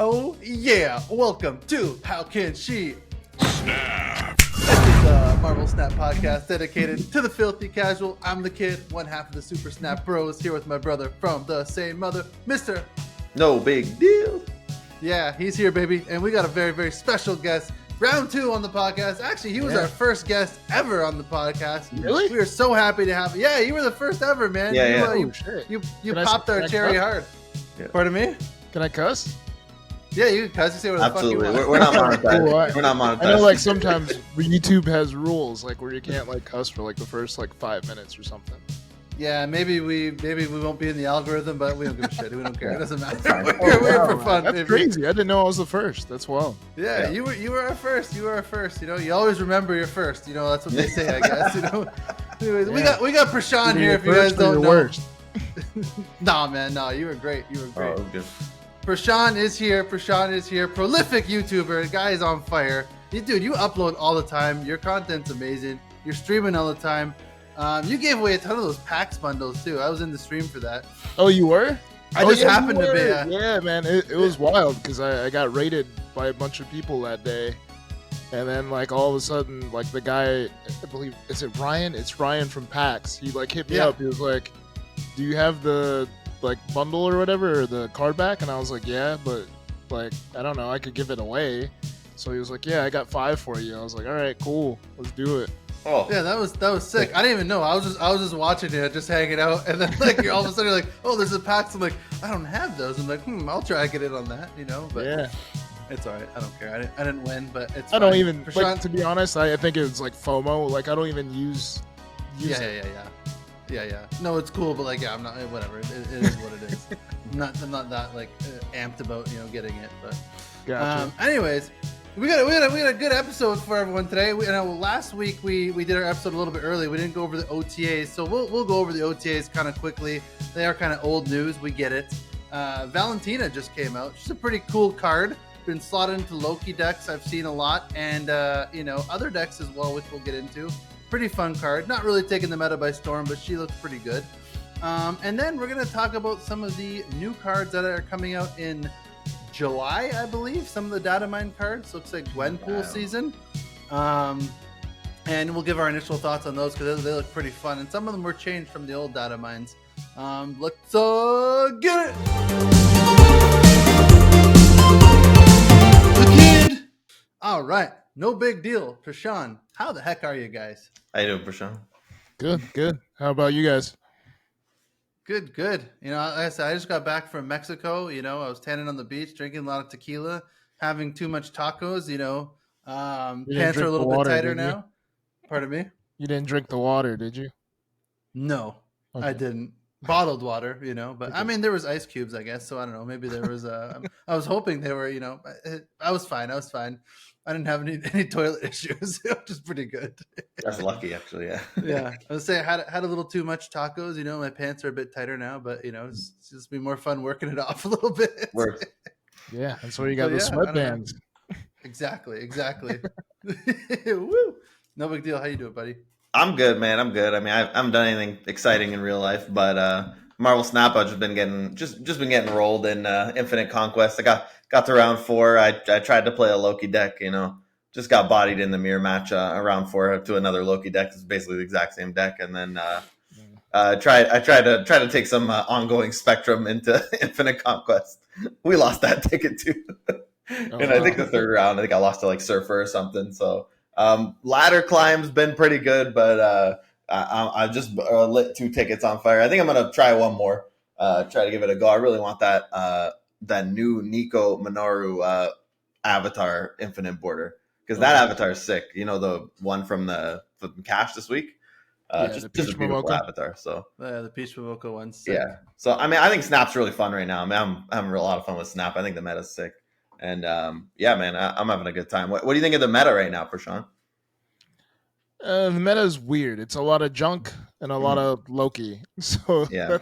Oh yeah, welcome to How Can She Snap. This is a Marvel Snap podcast dedicated to the filthy casual. I'm the kid, one half of the Super Snap Bros, here with my brother from the same mother, Mr. No big deal. Yeah, he's here, baby. And we got a very, very special guest. Round 2 on the podcast. Actually, he was our first guest ever on the podcast. Really? We are so happy to have you. Yeah, you were the first ever, man. Yeah, You Can I popped our cuss? cherry hard. Yeah. Pardon me? Can I cuss? Yeah, you can cuss. You say what the Absolutely. fuck you want. We're not monetized. Cool, We're not monetized. I know, like sometimes YouTube has rules, like where you can't like cuss for like the first like 5 minutes or something. Yeah, maybe we won't be in the algorithm, but we don't give a shit. We don't care. It doesn't matter. That's We're here for Wow, fun. That's baby. crazy. I didn't know I was the first. That's wild. Yeah, Yeah. you were our first. You were our first. You know, you always remember your first. You know, that's what they say, I guess. You know. Anyways, Yeah. we got Prashaun Either here. you're If you guys first or don't you're know. worst. Nah, man, no, you were great. You were great. Oh, good. Prashaun is here. Prashaun is here. Prolific YouTuber. The guy is on fire. Dude, you upload all the time. Your content's amazing. You're streaming all the time. You gave away a ton of those PAX bundles too. I was in the stream for that. Oh, you were? I Oh, just yeah, you happened to be. were. Yeah, man. It was wild because I got raided by a bunch of people that day. And then, like, all of a sudden, like, the guy, I believe, is it Ryan? It's Ryan from PAX. He, like, hit me Yeah. up. He was like, do you have the, like, bundle or whatever, or the card back? And I was like, yeah, but, like, I don't know. I could give it away. So he was like, yeah, I got 5 for you. I was like, all right, cool. Let's do it. Oh, Yeah, that was sick. I didn't even know. I was just watching it, just hanging out, and then like all of a sudden you're like, oh, there's a PAX. I'm like, I don't have those. I'm like, I'll try to get in on that, you know. But Yeah. it's all right. I don't care. I didn't win, but it's. I don't fine. even, Prashaun- like, to be honest, I think it was, like, FOMO. Like, I don't even use Yeah. it. No, it's cool, but like, yeah, I'm not. Whatever. It is what it is. I'm not that like amped about getting it, but. Gotcha. Anyways, we got a good episode for everyone today. Last week we did our episode a little bit early. We didn't go over the OTAs, so we'll go over the OTAs kind of quickly. They are kind of old news. We get it. Valentina just came out. She's a pretty cool card. Been slotted into Loki decks. I've seen a lot, and other decks as well, which we'll get into. Pretty fun card. Not really taking the meta by storm, but she looks pretty good. And then we're gonna talk about some of the new cards that are coming out in July, I believe. Some of the datamined cards. Looks like GWENPOOL season. And we'll give our initial thoughts on those because they look pretty fun. And some of them were changed from the old datamines. Let's get it. The kid. All right. No big deal. Prashaun, how the heck are you guys? how you doing, Prashaun? Good. How about you guys? Good. Like I said, I just got back from Mexico. I was tanning on the beach, drinking a lot of tequila, having too much tacos. Pants are a little bit tighter now. Pardon me? You didn't drink the water, did you? No, Okay. I didn't. Bottled water, but Okay. I mean, there was ice cubes, I guess. So I don't know. Maybe there was. I was hoping they were. I was fine. I didn't have any toilet issues, which is pretty good. That's lucky, actually. Yeah. Yeah, I would say I had a little too much tacos. My pants are a bit tighter now, but it's just be more fun working it off a little bit. Works. Yeah, that's where you got So, the yeah, I don't know. sweatbands. Exactly. Woo! No big deal. How you doing, buddy? I'm good, man. I'm good. I mean, I haven't done anything exciting in real life, but Marvel Snap, I've just been getting rolled in Infinite Conquest. I got to round 4. I tried to play a Loki deck. Just got bodied in the mirror match around 4 to another Loki deck. It's basically the exact same deck, and then I tried to take some ongoing Spectrum into Infinite Conquest. We lost that ticket too, and I think the third round, I think I lost to like Surfer or something. So ladder climb's been pretty good, but I just lit 2 tickets on fire. I think I'm gonna try one more. Try to give it a go. I really want that new Nico Minoru avatar Infinite Border. Because that avatar is sick. The one from Cash this week. Just the a Peach beautiful Momoko. avatar. So The Peach Momoko one's yeah. So I mean, I think Snap's really fun right now. I mean, I'm having a lot of fun with Snap. I think the meta's sick. And yeah, man, I'm having a good time. What do you think of the meta right now, Prashaun? The meta is weird. It's a lot of junk and a lot of Loki. So Yeah.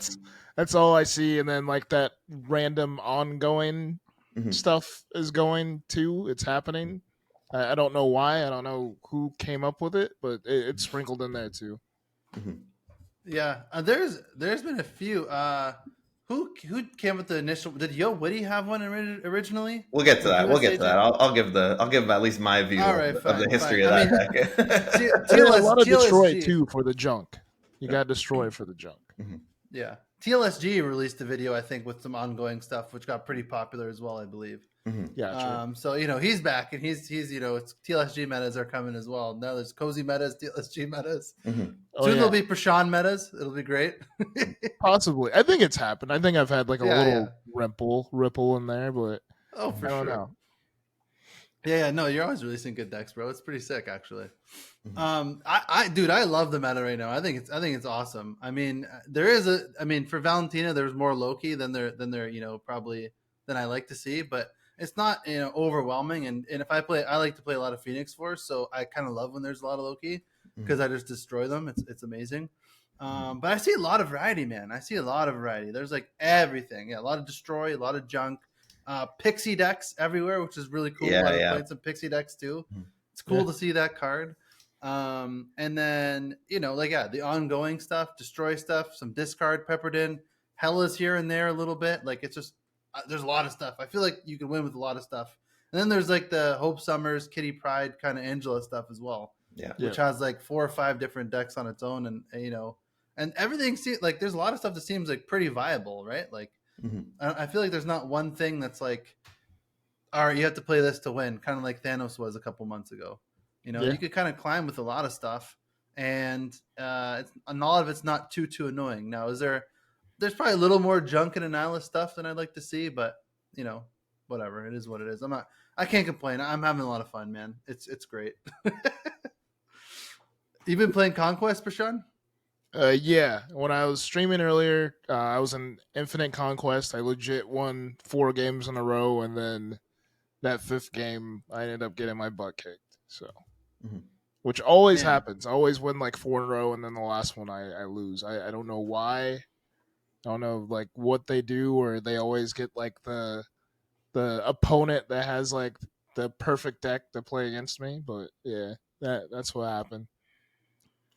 that's all I see. And then like that random ongoing Mhm. stuff is going too. It's happening. I don't know why. I don't know who came up with it, but it's sprinkled in there too. Yeah, there's been a few. Who came with the initial? Did Yo Witty have one originally? We'll get to With that. We'll get to USAJ? that. I'll give him at least my view All right, of the fine, history fine. of I that deck. Yeah, a lot of Detroit TLSG. too for the junk. You got destroyed for the junk. Yeah, TLSG released a video, I think, with some ongoing stuff, which got pretty popular as well, I believe. Yeah, true. So he's back, and he's it's TLSG metas are coming as well. Now there's cozy metas, TLSG metas. Oh, Soon yeah. there'll be Prashaun metas. It'll be great. Possibly. I think it's happened. I think I've had like a Yeah, little ripple in there, but Oh, for I don't sure. know. Yeah, no, you're always releasing good decks, bro. It's pretty sick, actually. Dude, I love the meta right now. I think it's awesome. I mean, for Valentina, there's more Loki than there probably than I like to see, but it's not overwhelming. And if I like to play a lot of Phoenix Force, so I kind of love when there's a lot of Loki because I just destroy them. It's amazing. But I see a lot of variety, man. I see a lot of variety. There's like everything. Yeah, a lot of destroy, a lot of junk. Pixie decks everywhere, which is really cool. Yeah, I've played some Pixie decks too. It's cool to see that card. And then the ongoing stuff, destroy stuff, some discard peppered in, Hella's here and there a little bit. Like it's just there's a lot of stuff. I feel like you can win with a lot of stuff. And then there's like the Hope Summers, Kitty Pride kind of Angela stuff as well. Yeah, which has like 4 or 5 different decks on its own, and everything seems like there's a lot of stuff that seems like pretty viable, right? Like I feel like there's not one thing that's like, all right, you have to play this to win, kind of like Thanos was a couple months ago. You could kind of climb with a lot of stuff, and a lot of it's not too annoying. Now, there's probably a little more junk and Annihilus stuff than I'd like to see, but whatever, it is what it is. I can't complain. I'm having a lot of fun, man. It's great. You've been playing Conquest, Prashaun? Yeah. When I was streaming earlier, I was in Infinite Conquest. I legit won 4 games in a row, and then that 5th game, I ended up getting my butt kicked. So, which always happens. I always win like 4 in a row, and then the last one I lose. I don't know why. I don't know like what they do, or they always get like the opponent that has like the perfect deck to play against me. But yeah, that's what happened.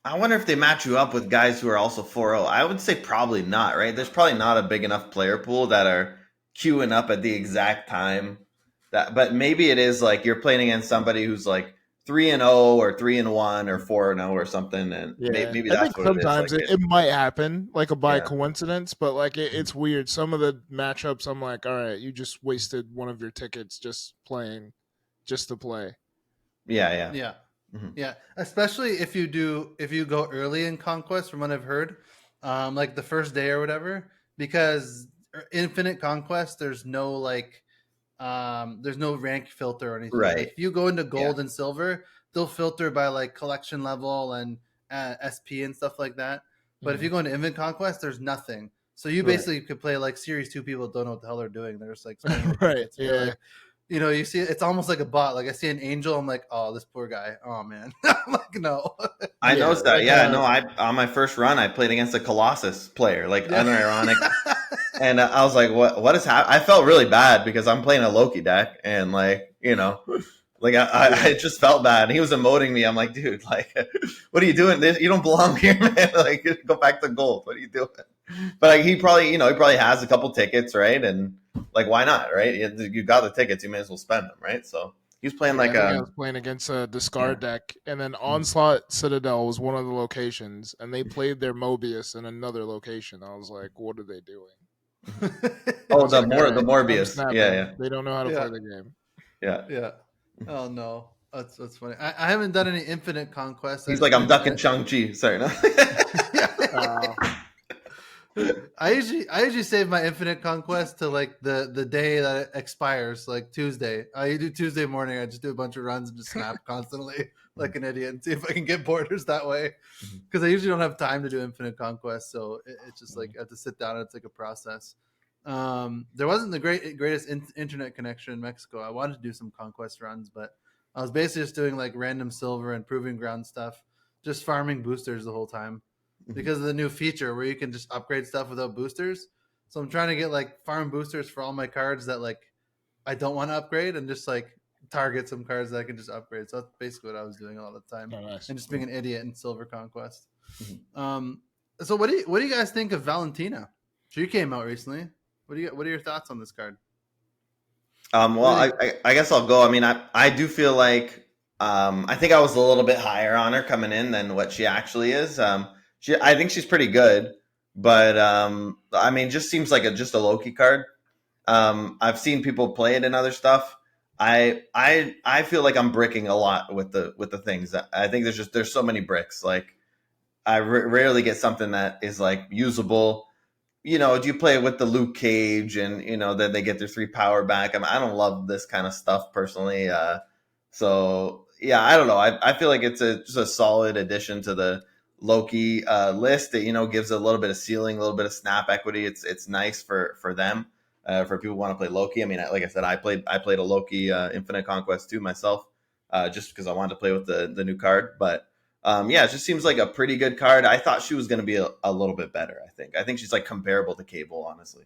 I wonder if they match you up with guys who are also 4-0. I would say probably not, right? There's probably not a big enough player pool that are queuing up at the exact time. But maybe it is like you're playing against somebody who's like 3-0 or 3-1 or 4-0 or something, and maybe that's I think what sometimes it is. it might happen like by coincidence, but like it's weird. Some of the matchups, I'm like, all right, you just wasted one of your tickets just to play. Yeah. Yeah, especially if you go early in Conquest, from what I've heard, like the first day or whatever, because Infinite Conquest, there's no rank filter or anything. Right. Like if you go into gold and silver, they'll filter by like collection level and SP and stuff like that. But if you go into Infinite Conquest, there's nothing. So you basically could play like Series 2 people don't know what the hell they're doing. They're just like right. Yeah. Like, you see, it's almost like a bot. Like I see an angel, I'm like, oh, this poor guy. Oh man, I'm like, no. I noticed that. Yeah, no. I on my first run, I played against a Colossus player, like unironic, and I was like, what is happening? I felt really bad because I'm playing a Loki deck, and like I just felt bad. And he was emoting me. I'm like, dude, like, what are you doing? You don't belong here, man. Like, go back to gold. What are you doing? But like, he probably has a couple tickets, right? And like, why not, right? You got the tickets, you may as well spend them, right? So he's playing I was playing against a discard deck, and then Onslaught Citadel was one of the locations, and they played their Mobius in another location. I was like, what are they doing? The Morbius. Yeah. They don't know how to play the game. Yeah. Oh no, that's funny. I haven't done any Infinite Conquest. He's like, I'm ducking Shang-Chi. Sorry, no. I usually save my Infinite Conquest to like the day that it expires, like Tuesday. I do Tuesday morning. I just do a bunch of runs and just snap constantly like an idiot and see if I can get borders that way. Because I usually don't have time to do Infinite Conquest, so it's just like I have to sit down and it's like a process. There wasn't the greatest internet connection in Mexico. I wanted to do some Conquest runs, but I was basically just doing like random silver and proving ground stuff, just farming boosters the whole time. Because of the new feature where you can just upgrade stuff without boosters. So I'm trying to get like farm boosters for all my cards that like I don't want to upgrade, and just like target some cards that I can just upgrade. So that's basically what I was doing a lot of the time. Oh, nice. And just being an idiot in Silver Conquest. So what do you guys think of Valentina? She came out recently. What are your thoughts on this card? Well, Really? I guess I'll go. I mean, I do feel like I think I was a little bit higher on her coming in than what she actually is. I think she's pretty good, but I mean, just seems like just a Loki card. I've seen people play it in other stuff. I feel like I'm bricking a lot with the things. I think there's so many bricks. Like I rarely get something that is like usable. Do you play with the Luke Cage and then they get their 3 power back? I don't love this kind of stuff personally. So yeah, I don't know. I feel like it's just a solid addition to the Loki list that gives a little bit of ceiling, a little bit of snap equity. It's nice for them. For people who want to play Loki. I mean, like I said, I played a Loki Infinite Conquest 2 myself, just because I wanted to play with the new card. But yeah, it just seems like a pretty good card. I thought she was going to be a little bit better. I think she's like comparable to Cable, honestly.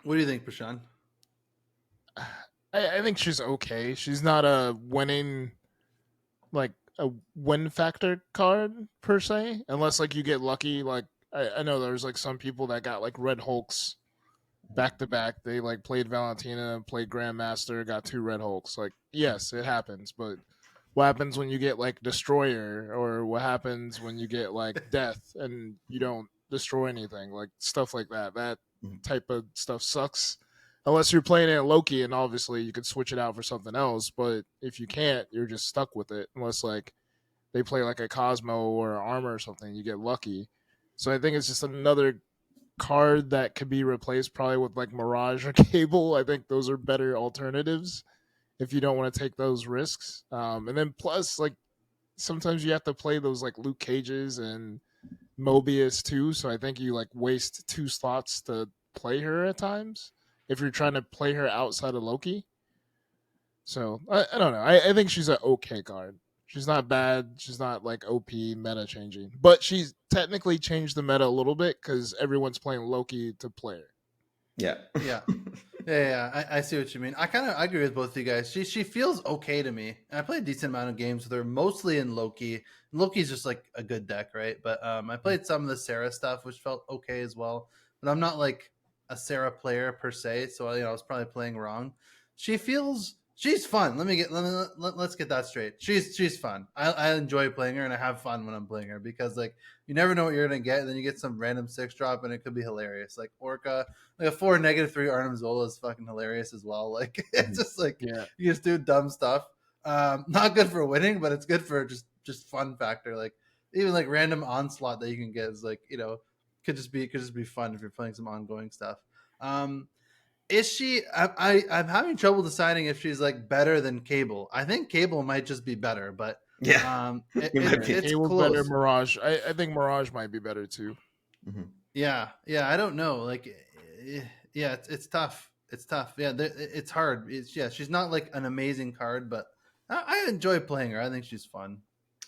What do you think, Prashaun? I think she's okay. She's not a winning, like a win factor card per se, unless like you get lucky. Like I know there's like some people that got like Red Hulks back to back. They like played Valentina, played Grandmaster, got 2 Red Hulks. Like yes, it happens, but what happens when you get like Destroyer, or what happens when you get like Death and you don't destroy anything, like stuff like that. That type of stuff sucks. Unless you're playing it Loki, and obviously you could switch it out for something else. But if you can't, you're just stuck with it. Unless like they play like a Cosmo or an Armor or something, you get lucky. So I think it's just another card that could be replaced probably with like Mirage or Cable. I think those are better alternatives if you don't want to take those risks. And then plus, like sometimes you have to play those like Luke Cages and Mobius too. So I think you like waste 2 slots to play her at times if you're trying to play her outside of Loki. So I don't know. I think she's an okay card. She's not bad. She's not like OP meta changing, but she's technically changed the meta a little bit because everyone's playing Loki to play her. Yeah. Yeah. I see what you mean. I agree with both of you guys. She feels okay to me. I played a decent amount of games with her, mostly in Loki. Loki's just like a good deck, right? But I played some of the Sarah stuff, which felt okay as well. But I'm not like a Sarah player per se, so I was probably playing wrong. She's fun. Let's get that straight. She's fun. I enjoy playing her, and I have fun when I'm playing her because like you never know what you're gonna get, and then you get some random 6 drop, and it could be hilarious. Like Orca, like a 4 -3 Arnim Zola is fucking hilarious as well. Like it's just like you just do dumb stuff. Not good for winning, but it's good for just fun factor. Like even like random onslaught that you can get is like could just be fun if you're playing some ongoing stuff. Is she? I'm having trouble deciding if she's like better than Cable. I think Cable might just be better, but Yeah. it's Cable's close. better. Mirage. I think Mirage might be better too. Mm-hmm. Yeah. I don't know. Like, yeah, it's tough. It's tough. Yeah, it's hard. She's not like an amazing card, but I enjoy playing her. I think she's fun.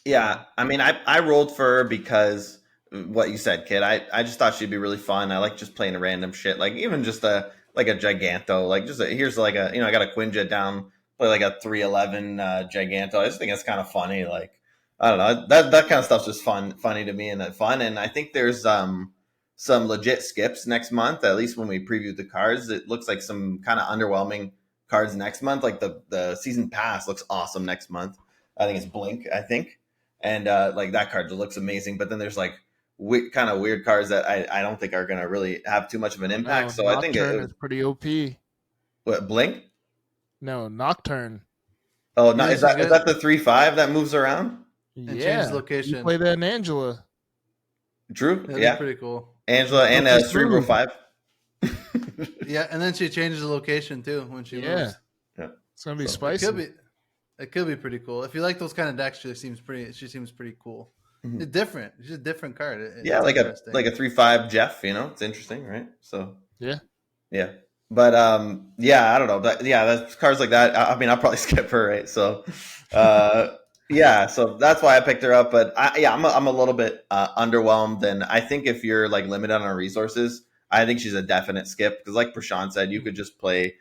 Yeah, I mean, I rolled for her because what you said, kid. I just thought she'd be really fun. I like just playing random shit, like even just a Giganto, like here's like I got a Quinjet down, play like a 311 Giganto. I just think it's kind of funny. Like I don't know, that kind of stuff's just funny to me and fun. And I think there's some legit skips next month. At least when we previewed the cards, it looks like some kind of underwhelming cards next month. Like the season pass looks awesome next month. I think it's Blink. I think. And like that card looks amazing, but then there's like kind of weird cards that I don't think are going to really have too much of an impact. So I think it's pretty OP. What, Blink? No, Nocturne. Oh, no, is that the 3/5 that moves around? And changes location. You play that in Angela. True. Yeah, pretty cool. Angela and Cerebral 5. Yeah, and then she changes the location too when she moves. Yeah, it's gonna be spicy. It could be pretty cool. If you like those kind of decks, she seems pretty cool. Mm-hmm. It's different. She's a different card. It's like a 3/5 Jeff. It's interesting, right? So yeah. But I don't know. But yeah, that's cards like that. I mean, I'll probably skip her, right? So, so that's why I picked her up. But I'm a little bit underwhelmed. And I think if you're like limited on resources, I think she's a definite skip because, like Prashaun said, you could just play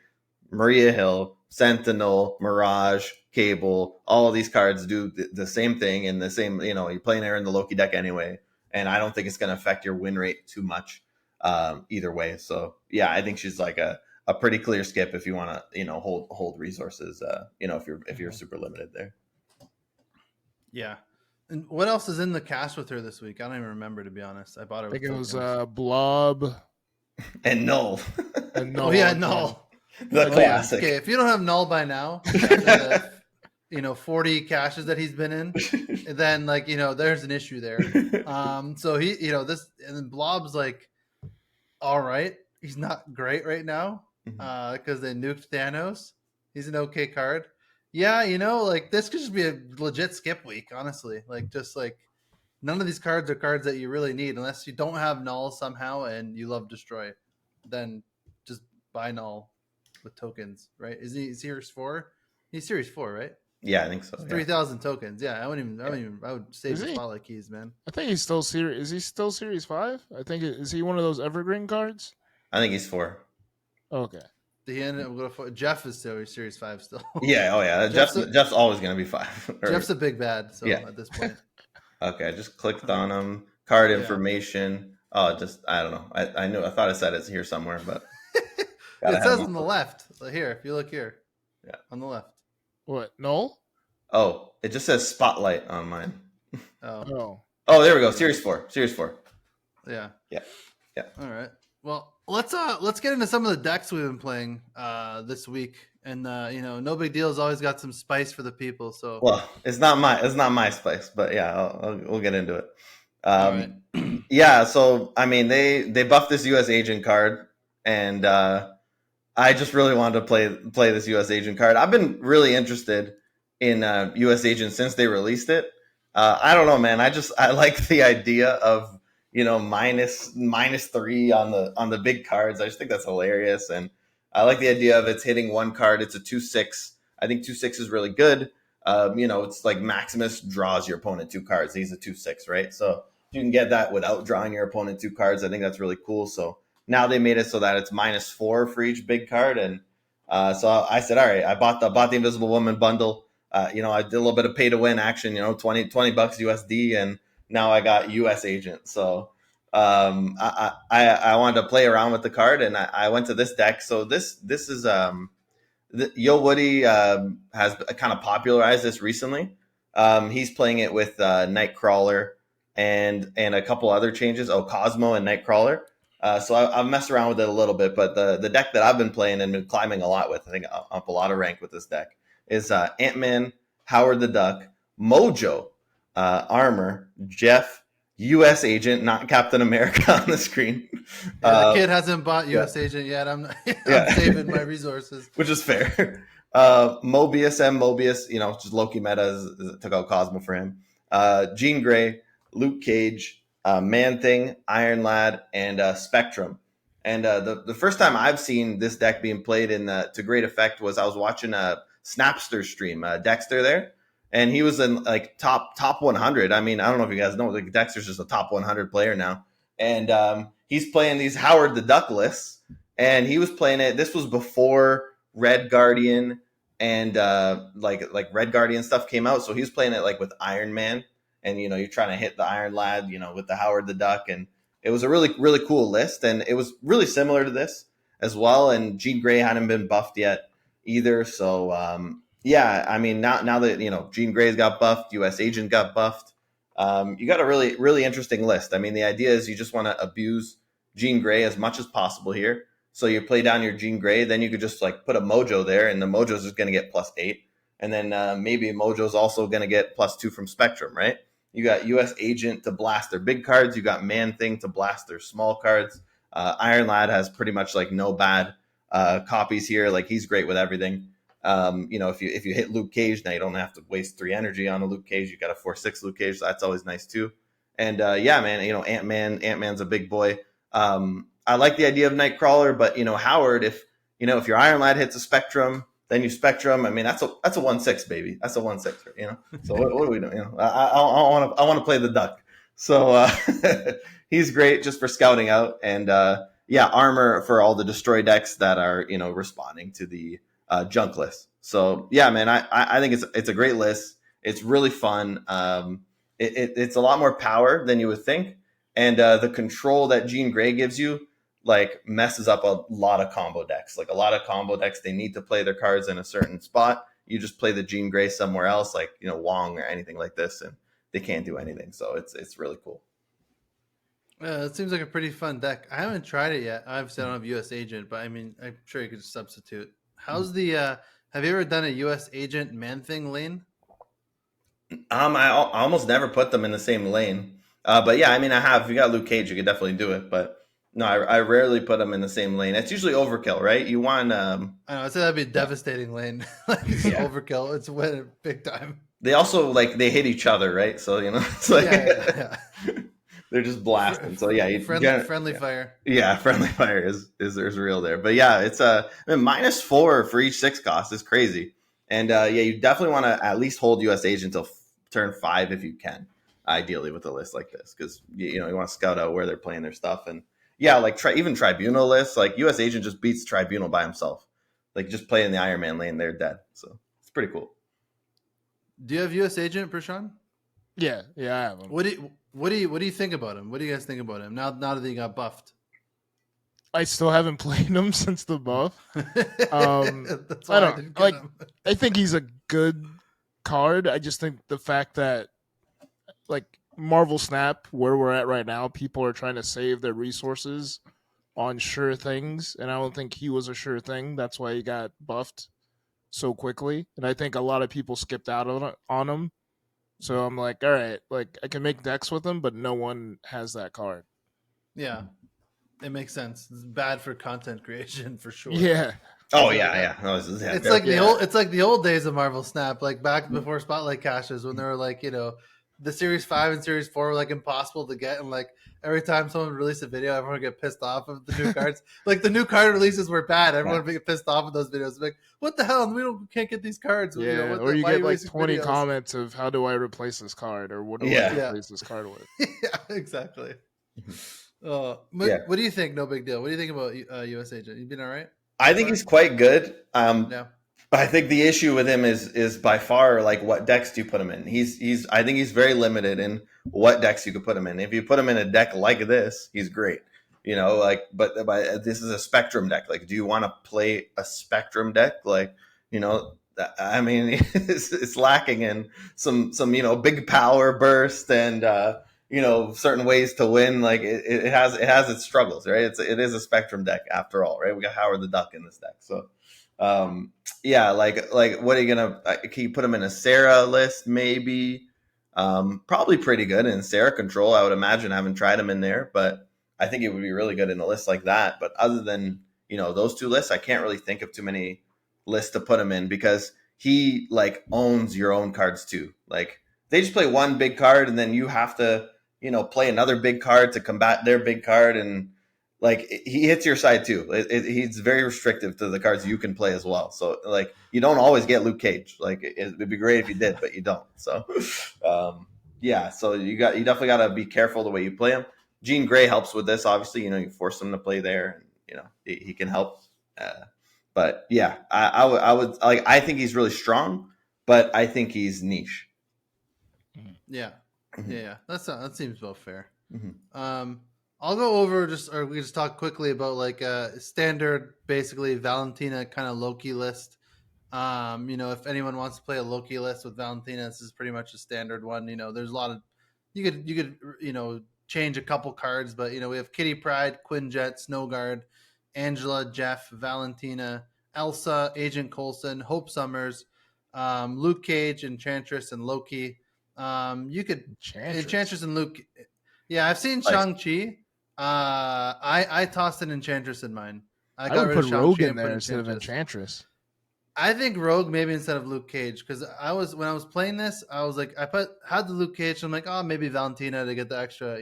Maria Hill, Sentinel, Mirage, Cable. All of these cards do the same thing in the same. You're playing her in the Loki deck anyway. and I don't think it's going to affect your win rate too much either way. So yeah, I think she's like a pretty clear skip if you want to, you know, hold resources. You know, if you're super limited there. Yeah. And what else is in the cache with her this week? I don't even remember, to be honest. I bought her. I think with it was tokens. Blob And Null. and Null. Oh yeah, again. Null. The Oh, classic. Okay, if you don't have Null by now, after the 40 caches that he's been in, then like there's an issue there. So he this, and then Blob's like, all right, he's not great right now because they nuked Thanos. He's an okay card. Yeah, like this could just be a legit skip week, honestly. Like just like none of these cards are cards that you really need unless you don't have Null somehow and you love Destroy. Then just buy Null with tokens, right? Is he Series 4? He's Series 4, right? Yeah, I think so. 3,000 tokens. Yeah, I would save Is the he? spotlight keys, man. I think he's still series. Is he still Series 5? I think is he one of those evergreen cards? I think he's 4. Okay. The end. I'm going to Jeff is still Series 5 still. Yeah. Oh yeah. Jeff's always going to be 5. Jeff's a big bad. So Yeah. at this point. Okay, I just clicked on him. Card Yeah. information. Oh, I don't know. I thought I said it's here somewhere, but It says on the left. Here, if you look here. Yeah. On the left. What? Null? Oh, it just says Spotlight on mine. Oh. Oh, there we go. Series 4. Yeah. Yeah. All right. Well, let's get into some of the decks we've been playing this week, and no big deal has always got some spice for the people. So Well, it's not my spice, but yeah, we'll get into it. all right. Yeah, so I mean they buffed this U.S. agent card, and I just really wanted to play this U.S. agent card. I've been really interested in U.S. agent since they released it. I don't know, man. I like the idea of -3 on the big cards. I just think that's hilarious, and I like the idea of it's hitting one card. It's a 2/6. I think 2/6 is really good. It's like Maximus draws your opponent 2 cards. He's a 2/6, right? So if you can get that without drawing your opponent 2 cards, I think that's really cool. So now they made it so that it's -4 for each big card, and so I said, all right, I bought the Invisible Woman bundle. I did a little bit of pay to win action. $20 USD, and now I got US Agent. So I wanted to play around with the card, and I went to this deck. So this is Yo Woody has kind of popularized this recently. He's playing it with Nightcrawler and a couple other changes. Oh, Cosmo and Nightcrawler. So I've messed around with it a little bit, but the deck that I've been playing and been climbing a lot with, I think up a lot of rank with this deck, is Ant-Man, Howard the Duck, Mojo, Armor, Jeff, U.S. Agent, not Captain America on the screen. The kid hasn't bought U.S. Agent yet. I'm saving my resources. Which is fair. Mobius, just Loki meta took out Cosmo for him. Jean Grey, Luke Cage, Man-Thing, Iron Lad, and Spectrum. And the first time I've seen this deck being played to great effect was I was watching a Snapster stream, Dexter there, and he was in like top 100. I mean, I don't know if you guys know, like Dexter's just a top 100 player now, and he's playing these Howard the Duck lists, and he was playing it. This was before Red Guardian and like Red Guardian stuff came out, so he was playing it like with Iron Man, and you're trying to hit the Iron Lad, with the Howard the Duck, and it was a really, really cool list, and it was really similar to this as well. And Jean Grey hadn't been buffed yet either, so yeah, I mean now that Jean Grey's got buffed, US Agent got buffed, you got a really, really interesting list. I mean, the idea is you just want to abuse Jean Grey as much as possible here. So you play down your Jean Grey, then you could just like put a Mojo there, and the Mojo's just going to get +8, and then maybe Mojo's also going to get +2 from Spectrum, right? You got US Agent to blast their big cards. You got Man-Thing to blast their small cards. Iron Lad has pretty much like no bad copies here. Like he's great with everything. If you hit Luke Cage, now you don't have to waste 3 energy on a Luke Cage. You got a 4/6 Luke Cage, so that's always nice too. And yeah, man, Ant-Man's a big boy. I like the idea of Nightcrawler, but Howard, if your Iron Lad hits a Spectrum, then you Spectrum. I mean, that's a 1/6, baby. That's a 1/6. So what do we do? I want to play the Duck. So he's great just for scouting out, and yeah, Armor for all the destroy decks that are responding to the junk list. So yeah, man, I think it's a great list. It's really fun. It's a lot more power than you would think. and the control that Jean Grey gives you like messes up a lot of combo decks. Like a lot of combo decks, they need to play their cards in a certain spot. You just play the Jean Grey somewhere else, like Wong or anything like this, and they can't do anything. So it's really cool. It seems like a pretty fun deck. I haven't tried it yet. Obviously, I don't have US Agent, but I mean, I'm sure you could just substitute. How's the? Have you ever done a US Agent Man Thing lane? I almost never put them in the same lane. But yeah, I mean, I have. If you got Luke Cage, you could definitely do it. But no, I rarely put them in the same lane. It's usually overkill, right? You want. I know. I'd say that'd be a devastating lane. Like it's overkill. It's win big time. They also they hit each other, right? So it's like they're just blasting. So yeah, friendly fire. Yeah, friendly fire is real there. But yeah, it's -4 for each 6 cost is crazy. And you definitely want to at least hold US Agent until turn 5 if you can, ideally with a list like this, because you want to scout out where they're playing their stuff. And yeah, like even Tribunal lists, like US Agent just beats Tribunal by himself. Like just playing the Iron Man lane, they're dead. So it's pretty cool. Do you have US Agent, Prashaun? Yeah, I have him. What do you think about him? What do you guys think about him now that he got buffed? I still haven't played him since the buff. That's why I don't didn't like. get him. I think he's a good card. I just think the fact that like Marvel Snap, where we're at right now, people are trying to save their resources on sure things, and I don't think he was a sure thing. That's why he got buffed so quickly, and I think a lot of people skipped out on him. So I'm like, all right, like I can make decks with him, but no one has that card. Yeah, it makes sense. It's bad for content creation for sure. Yeah. Oh yeah. No, It's like the old days of Marvel Snap, like back before Spotlight caches, when they were like, the Series 5 and Series 4 were like impossible to get, and like every time someone released a video, everyone would get pissed off of the new cards. Like the new card releases were bad. Everyone would get pissed off of those videos. Like, what the hell? Can't get these cards. Yeah, or you get like 20 comments of how do I replace this card, or what do I replace this card with? Yeah, exactly. What do you think? No big deal. What do you think about US Agent? You been all right? I think he's quite good. I think the issue with him is by far like what decks do you put him in? I think he's very limited in what decks you could put him in. If you put him in a deck like this, he's great. But this is a Spectrum deck. Like, do you want to play a Spectrum deck? Like, I mean, it's lacking in some big power burst and certain ways to win. Like it has its struggles, right? It is a Spectrum deck after all, right? We got Howard the Duck in this deck, so like what are you gonna? Can you put him in a Sarah list? Maybe, probably pretty good in Sarah control. I would imagine. I haven't tried him in there, but I think it would be really good in a list like that. But other than those 2 lists, I can't really think of too many lists to put him in because he like owns your own cards too. Like they just play one big card and then you have to play another big card to combat their big card, and like he hits your side too. He's very restrictive to the cards you can play as well. So like you don't always get Luke Cage. Like it'd be great if you did, but you don't. So so you definitely got to be careful the way you play him. Jean Grey helps with this. Obviously, you force him to play there, and he can help. But yeah, I would like. I think he's really strong, but I think he's niche. Yeah. Mm-hmm. Yeah. That seems about fair. Mm-hmm. I'll go over we can just talk quickly about like a standard, basically Valentina kind of Loki list. If anyone wants to play a Loki list with Valentina, this is pretty much a standard one. There's a lot of you could change a couple cards, but we have Kitty Pryde, Quinjet, Snowguard, Angela, Jeff, Valentina, Elsa, Agent Coulson, Hope Summers, Luke Cage, Enchantress, and Loki. You could Enchantress and Luke. Yeah, I've seen Shang-Chi. I tossed an Enchantress in mine. I would put Rogue in there instead of Enchantress. I think Rogue maybe instead of Luke Cage, because when I was playing this, I was like, had the Luke Cage. I'm like, oh, maybe Valentina to get the extra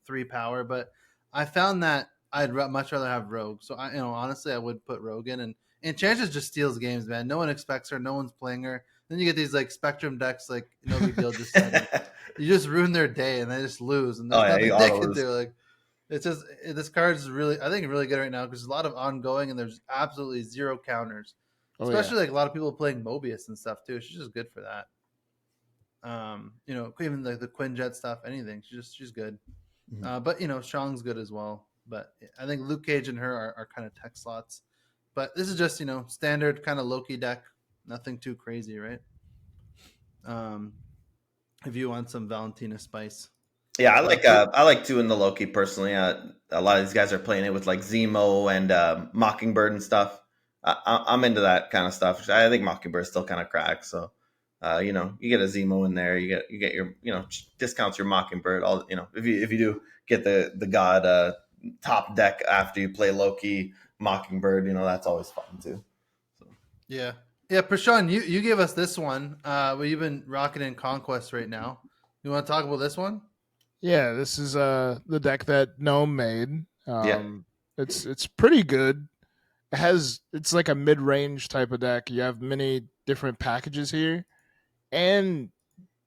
3 power, but I found that I'd much rather have Rogue. So honestly, I would put Rogue in, and Enchantress just steals games, man. No one expects her, no one's playing her. Then you get these like Spectrum decks, like no big deal, just you just ruin their day and they just lose, and there's nothing they can do. Like it's just this card is really, I think, really good right now because there's a lot of ongoing and there's absolutely 0 counters. Especially like a lot of people playing Mobius and stuff too. She's just good for that. Even the Quinjet stuff, anything. She's good. But Shang's good as well. But I think Luke Cage and her are kind of tech slots. But this is just standard kind of Loki deck. Nothing too crazy, right? If you want some Valentina spice. Yeah, I like two in the Loki personally. A lot of these guys are playing it with like Zemo and Mockingbird and stuff. I'm into that kind of stuff. I think Mockingbird still kind of cracks. So, you get a Zemo in there, you get your discounts your Mockingbird. All if you do get the God top deck after you play Loki Mockingbird, that's always fun too. So. Yeah. Prashaun, you gave us this one. Well, you've been rocking in Conquest right now. You want to talk about this one? Yeah, this is the deck that Gnome made. Yeah. It's pretty good. It's like a mid-range type of deck. You have many different packages here, and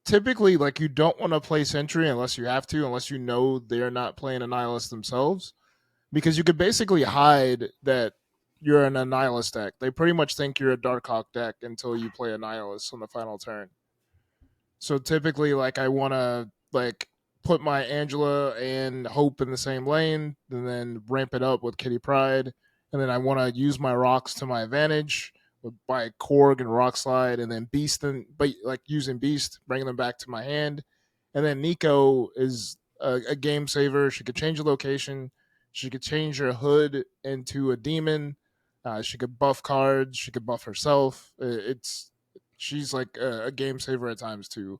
typically, like, you don't want to play Sentry unless you have to, unless they're not playing Annihilus themselves, because you could basically hide that you're an Annihilus deck. They pretty much think you're a Darkhawk deck until you play Annihilus on the final turn. So typically, like, I want to put my Angela and Hope in the same lane, and then ramp it up with Kitty Pryde, and then I want to use my rocks to my advantage by Korg and Rock Slide, and then Beast, but using Beast, bringing them back to my hand, and then Nico is a game saver. She could change the location. She could change her hood into a demon. She could buff cards. She could buff herself. She's like a game saver at times too.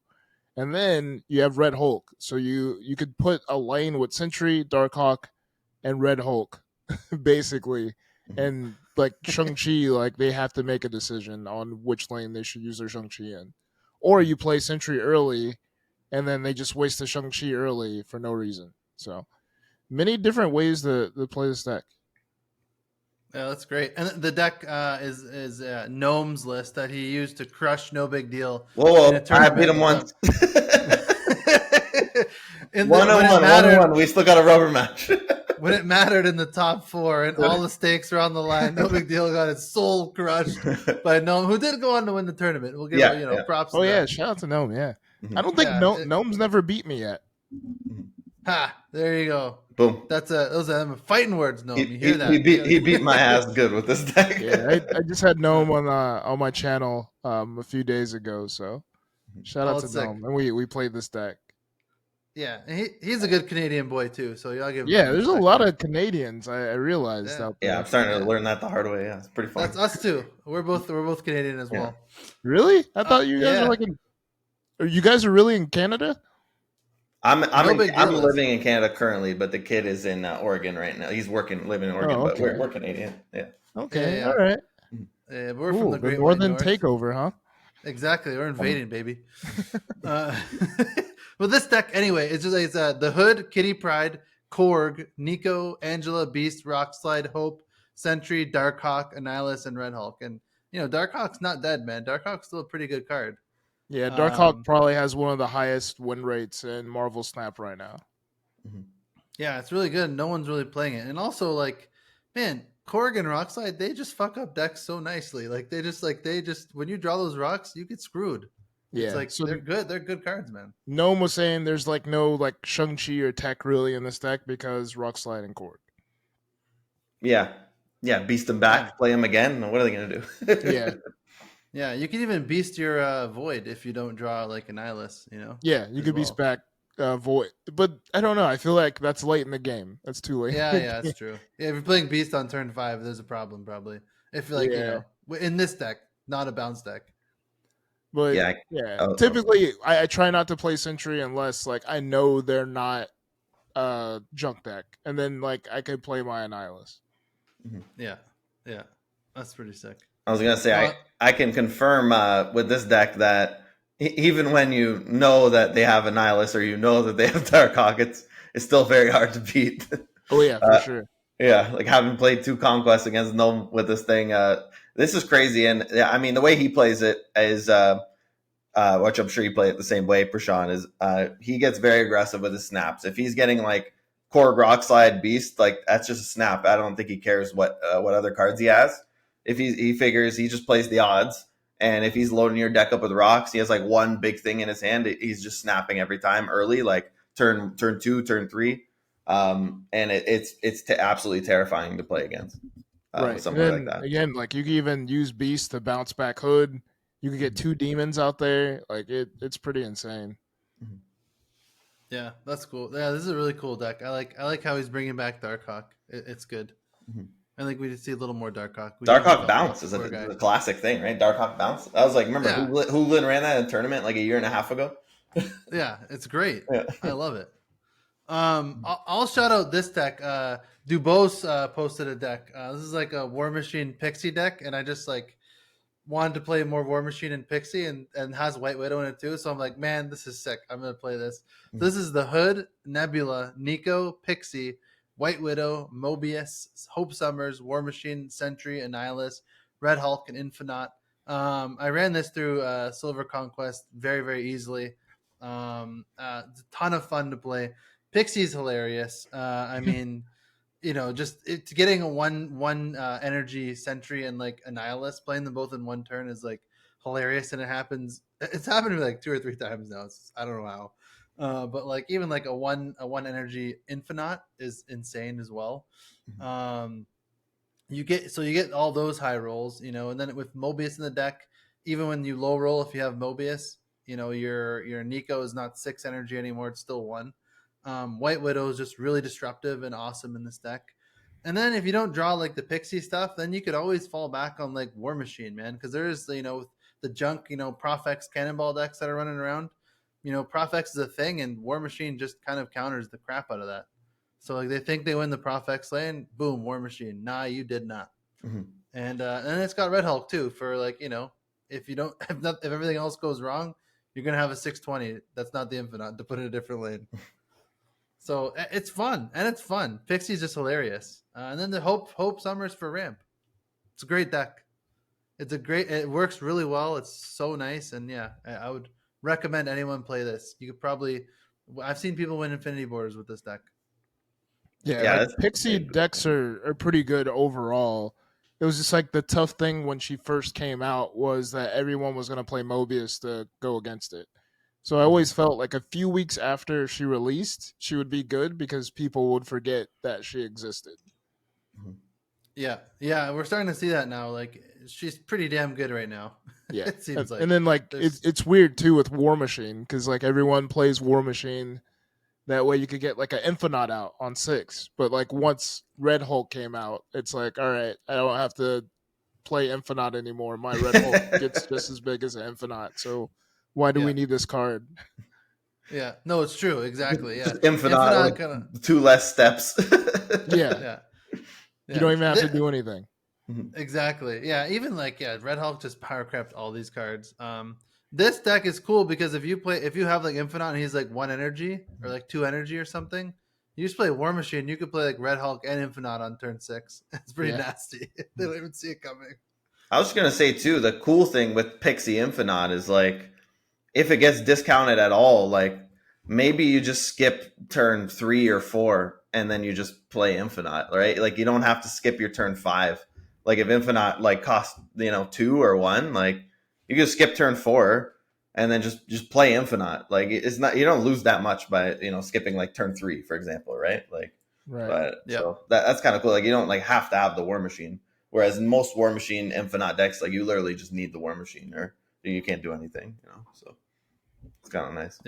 And then you have Red Hulk. So you could put a lane with Sentry, Darkhawk, and Red Hulk, basically. And Shang-Chi, they have to make a decision on which lane they should use their Shang-Chi in. Or you play Sentry early, and then they just waste the Shang-Chi early for no reason. So many different ways to play this deck. Yeah, that's great. And the deck is Gnome's list that he used to crush No Big Deal. Whoa, I beat him once. 1-1. We still got a rubber match. When it mattered in the top 4 and all the stakes were on the line, No Big Deal got his soul crushed by Gnome, who did go on to win the tournament. We'll give props to that. Shout out to Gnome, yeah. I don't think Gnome's never beat me yet. Ha! There you go. Boom. Those are fighting words, Gnome. You hear that? He beat my ass good with this deck. Yeah, I just had Gnome on my channel a few days ago, so shout out to Gnome. And we played this deck. Yeah, and he's a good Canadian boy too, so y'all give him. Yeah, there's a lot of Canadians. I realized out there. Yeah, I'm starting to learn that the hard way. Yeah, it's pretty fun. That's us too. We're both Canadian as well. Really? I thought you guys are you guys are really in Canada? I'm living in Canada currently, but the kid is in Oregon right now. He's living in Oregon, but we're Canadian. Yeah. Okay. All right. Yeah, we're from the Great Northern North. Takeover, huh? Exactly. We're invading, baby. Well, this deck anyway, it's the Hood, Kitty Pryde, Korg, Nico, Angela, Beast, Rock Slide, Hope, Sentry, Darkhawk, Annihilus, and Red Hulk. And Darkhawk's not dead, man. Darkhawk's still a pretty good card. Yeah, Darkhawk probably has one of the highest win rates in Marvel Snap right now. Yeah, it's really good. No one's really playing it. And also, man, Korg and Rockslide, they just fuck up decks so nicely. They just when you draw those rocks, you get screwed. Yeah, it's they're good. They're good cards, man. Gnome was saying there's no Shang-Chi or tech really in this deck because Rockslide and Korg. Yeah, beast them back, play them again. What are they gonna do? Yeah, you can even beast your Void if you don't draw Annihilus, Yeah, you could beast back Void. But I don't know. I feel like that's late in the game. That's too late. Yeah, that's true. Yeah, if you're playing Beast on turn 5, there's a problem probably. If in this deck, not a bounce deck. But typically I try not to play Sentry unless I know they're not junk deck. And then I could play my Annihilus. Yeah. That's pretty sick. I was gonna say I can confirm with this deck that even when you know that they have Annihilus or you know that they have Darkhawk, it's still very hard to beat. Oh yeah, for sure. Yeah, having played 2 conquests against Gnome with this thing, this is crazy. And I mean, the way he plays it is, which I'm sure you play it the same way, Prashaun, is he gets very aggressive with his snaps. If he's getting Korg, Rockslide, Beast, that's just a snap. I don't think he cares what other cards he has. If he figures he just plays the odds, and if he's loading your deck up with rocks, he has one big thing in his hand. He's just snapping every time early, turn 2, turn 3. And it's absolutely terrifying to play against with Right. And somebody like then that. again, like you can even use Beast to bounce back Hood. You can get 2 demons out there. Like it's pretty insane. Yeah, that's cool. Yeah, this is a really cool deck. I like how he's bringing back Darkhawk. It's good. Mhm. I think we need to see a little more Darkhawk. Darkhawk bounce is a classic thing, right? Darkhawk bounce. I was like, remember Yeah. Hoogland ran that in a tournament like a year and a half ago. Yeah, it's great. Yeah. I love it. I'll shout out this deck. Dubose posted a deck. This is like a War Machine Pixie deck, and I just like wanted to play more War Machine and Pixie, and has White Widow in it too. So I'm like, man, this is sick. I'm gonna play this. So this is the Hood, Nebula, Nico, Pixie, White Widow, Mobius, Hope Summers, War Machine, Sentry, Annihilus, Red Hulk, and Infinite. I ran this through Silver Conquest very, very easily. It's a ton of fun to play. Pixie's hilarious. I mean, just it's getting a one energy Sentry and like Annihilus, playing them both in one turn is like hilarious, and it's happened to me like 2 or 3 times now. I don't know how. But like even like a one energy Infinite is insane as well. You get all those high rolls, and then with Mobius in the deck, even when you low roll, if you have Mobius, your Nico is not 6 energy anymore; it's still 1. White Widow is just really disruptive and awesome in this deck. And then if you don't draw like the Pixie stuff, then you could always fall back on like War Machine, man, because there's the junk Profex Cannonball decks that are running around. Profex is a thing, and War Machine just kind of counters the crap out of that. So like they think they win the Profex lane, boom, War Machine. Nah, you did not. Mm-hmm. And it's got Red Hulk too for like if you don't if everything else goes wrong, you're gonna have a 620. That's not the Infinite to put in a different lane. So it's fun, and it's fun. Pixie's just hilarious, and then the Hope Summers for ramp. It's a great deck. It works really well. It's so nice, and yeah, I would recommend anyone play this. You could probably, I've seen people win Infinity Borders with this deck. Yeah, like Pixie decks are pretty good overall. It was just like the tough thing when she first came out was that everyone was going to play Mobius to go against it. So I always felt like a few weeks after she released, she would be good because people would forget that she existed. Yeah, we're starting to see that now. Like she's pretty damn good right now. Yeah, it seems like. And then like it's weird too with War Machine because like everyone plays War Machine. That way you could get like an Infinite out on 6. But like once Red Hulk came out, it's like, all right, I don't have to play Infinite anymore. My Red Hulk gets just as big as an Infinite. So why do we need this card? Yeah, no, it's true. Exactly. Yeah, Infinite like kinda... 2 less steps. Yeah. You don't even have to do anything. Exactly. Yeah, even like Red Hulk just power crept all these cards. This deck is cool because if you have like Infinite and he's like 1 energy or like 2 energy or something, you just play War Machine. You could play like Red Hulk and Infinite on turn 6. It's pretty nasty. They don't even see it coming. I was gonna say too, the cool thing with Pixie Infinite is like if it gets discounted at all, like maybe you just skip turn 3 or 4 and then you just play Infinite, right? Like you don't have to skip your turn 5. Like if Infinite like cost 2 or 1, like you can skip turn 4 and then just play Infinite. Like it's not, you don't lose that much by skipping like turn 3, for example, right? Like, right. But so that's kind of cool. Like you don't like have to have the War Machine. Whereas in most War Machine Infinite decks, like you literally just need the War Machine, or you can't do anything. So it's kind of nice.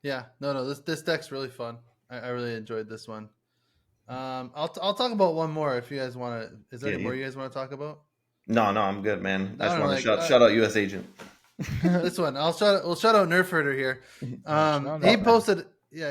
Yeah. No. This deck's really fun. I really enjoyed this one. I'll talk about one more if you guys want to. Is there any more you guys want to talk about? No, I'm good, man. I just want to shout out US Agent. This one, we'll shout out Nerf Herder here.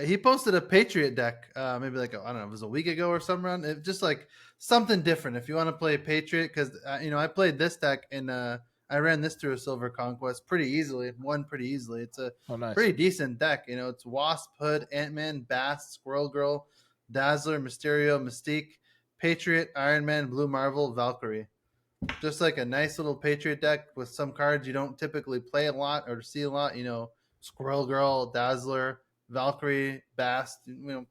He posted a Patriot deck, maybe like I don't know, it was a week ago or some run. It just like something different. If you want to play Patriot, because I played this deck and I ran this through a Silver Conquest pretty easily. Won pretty easily. It's a pretty decent deck. It's Wasp, Hood, Ant-Man, Bast, Squirrel Girl, Dazzler, Mysterio, Mystique, Patriot, Iron Man, Blue Marvel, Valkyrie. Just like a nice little Patriot deck with some cards you don't typically play a lot or see a lot. Squirrel Girl, Dazzler, Valkyrie, Bast. They're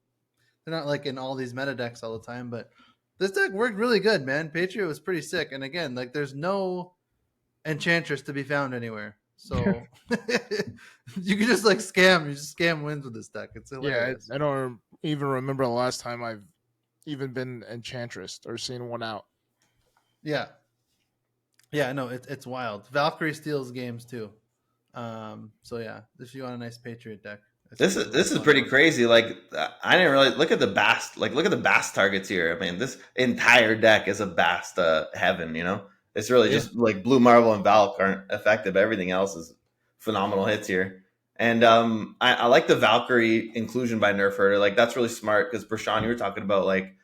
not like in all these meta decks all the time, but this deck worked really good, man. Patriot was pretty sick. And again, like there's no Enchantress to be found anywhere. So you can just like scam. You just scam wins with this deck. It's hilarious. Yeah, I don't even remember the last time I've even been Enchantress or seen one out. Yeah. Yeah, no, it's wild. Valkyrie steals games too. So yeah, if you want a nice Patriot deck, This is pretty crazy. Like I didn't really look at the Bast. Like look at the Bast targets here. I mean, this entire deck is a Bast heaven. You know, it's really just like Blue Marvel and Valk aren't effective. Everything else is phenomenal hits here. And I like the Valkyrie inclusion by Nerf Herder. Like that's really smart because Prashaun, you were talking about like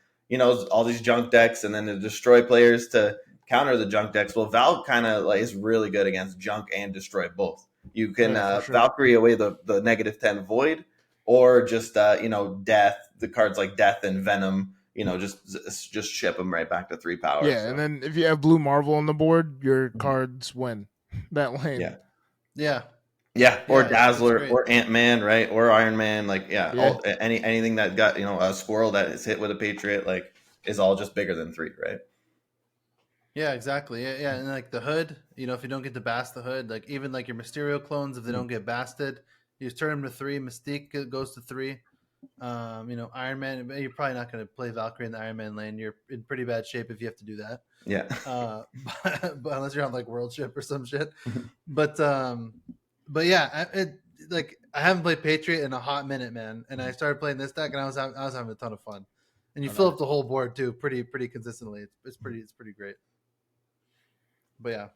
all these junk decks and then the destroy players to counter the junk decks. Well, Valk kind of like is really good against junk and destroy both. You can sure. Valkyrie away the -10 Void, or just Death. The cards like Death and Venom. Just ship them right back to 3 power. Yeah, so. And then if you have Blue Marvel on the board, your cards win that lane. Yeah, or Dazzler, or Ant-Man, right, or Iron Man. Like anything that got a squirrel that is hit with a Patriot like is all just bigger than 3, right? Yeah, exactly. Yeah, and like the hood, if you don't get to bast the hood, like even like your Mysterio clones, if they don't get basted, you just turn them to 3. Mystique goes to 3. Iron Man, you're probably not going to play Valkyrie in the Iron Man lane. You're in pretty bad shape if you have to do that. Yeah. But unless you're on like World Ship or some shit. But yeah, I haven't played Patriot in a hot minute, man. And I started playing this deck, and I was having a ton of fun. And you fill up the whole board too, pretty consistently. It's pretty great. But yeah.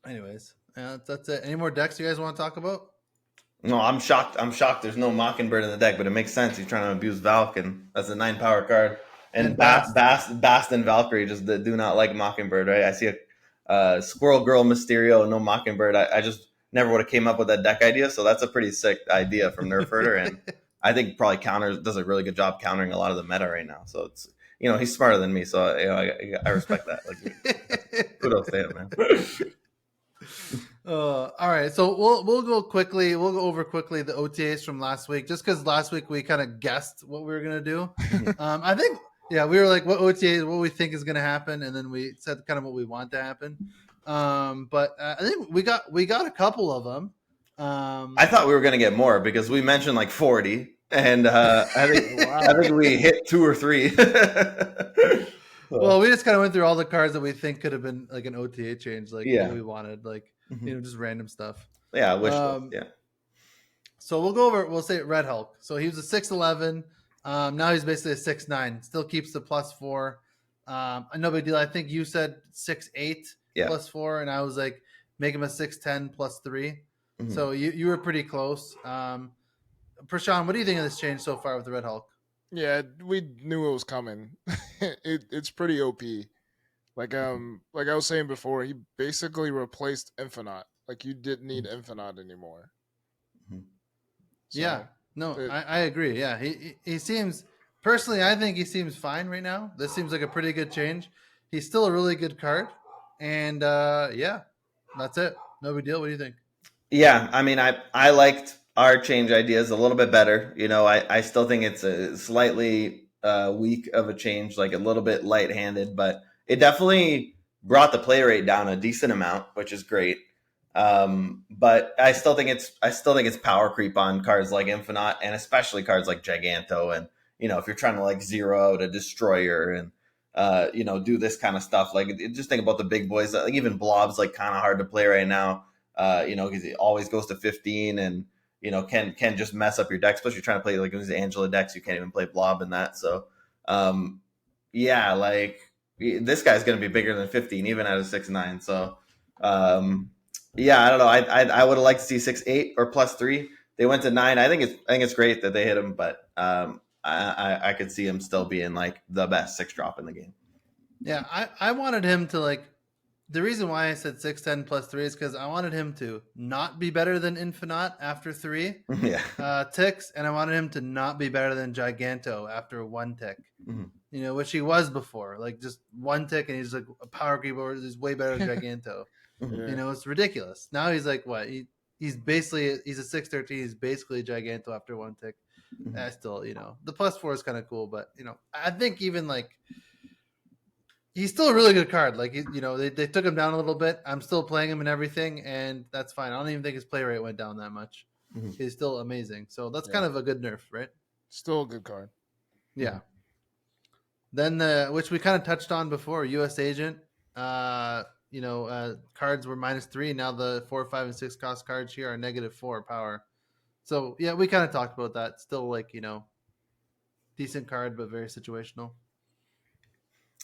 Anyways, that's it. Any more decks you guys want to talk about? No, I'm shocked. There's no Mockingbird in the deck, but it makes sense. He's trying to abuse Valk, and that's a 9 power card. And Bast and Valkyrie just do not like Mockingbird, right? I see a Squirrel Girl Mysterio, no Mockingbird. I just never would have came up with that deck idea. So that's a pretty sick idea from Nerf Herder, and I think probably does a really good job countering a lot of the meta right now. So it's he's smarter than me, so I respect that. Like, kudos to him, man. All right, so we'll go quickly. We'll go over quickly the OTAs from last week, just because last week we kind of guessed what we were gonna do. I think we were like, what OTAs, what we think is gonna happen, and then we said kind of what we want to happen. But I think we got a couple of them. I thought we were gonna get more because we mentioned like 40. And I think we hit 2 or 3. Well, we just kind of went through all the cards that we think could have been like an OTA change, like what we wanted, like just random stuff. Yeah, wish So we'll go over. We'll say Red Hulk. So he was a 6'11". Now he's basically a 6'9". Still keeps the +4. No big deal. I think you said 6'8" +4, and I was like, make him a 6'10" +3. So you were pretty close. Prashaun, what do you think of this change so far with the Red Hulk? Yeah, we knew it was coming. It's pretty OP. Like I was saying before, he basically replaced Infinite. Like you didn't need Infinite anymore. So, I agree. Yeah, he seems, personally, I think he seems fine right now. This seems like a pretty good change. He's still a really good card, and that's it. No big deal. What do you think? Yeah, I mean, I liked our change ideas a little bit better. I still think it's a slightly weak of a change, like a little bit light-handed, but it definitely brought the play rate down a decent amount, which is great. But I still think it's power creep on cards like Infinite, and especially cards like Giganto. And if you're trying to like zero out a destroyer and do this kind of stuff, like just think about the big boys. Like even Blob's like kind of hard to play right now. Because he always goes to 15 and can just mess up your deck, especially if you're trying to play like these Angela decks. You can't even play Blob in that. So like this guy's going to be bigger than 15 even at a 6'9". So I don't know. I would have liked to see 6'8" or +3. They went to 9. I think it's great that they hit him, but I could see him still being like the best 6-drop in the game. Yeah, I wanted him to like. The reason why I said 6'10" +3 is because I wanted him to not be better than Infinite after 3 ticks, and I wanted him to not be better than Giganto after 1 tick. Which he was before, like just 1 tick, and he's like a power keyboard is way better than Giganto. It's ridiculous. Now he's like what? He's a 6'13". He's basically Giganto after 1 tick. I still, the +4 is kind of cool, but I think even like. He's still a really good card. Like, they took him down a little bit. I'm still playing him and everything, and that's fine. I don't even think his play rate went down that much. He's still amazing. So that's kind of a good nerf, right? Still a good card. Yeah. Then which we kind of touched on before, U.S. Agent. Cards were -3. Now the 4, 5, and 6 cost cards here are -4 power. So yeah, we kind of talked about that. Still decent card, but very situational.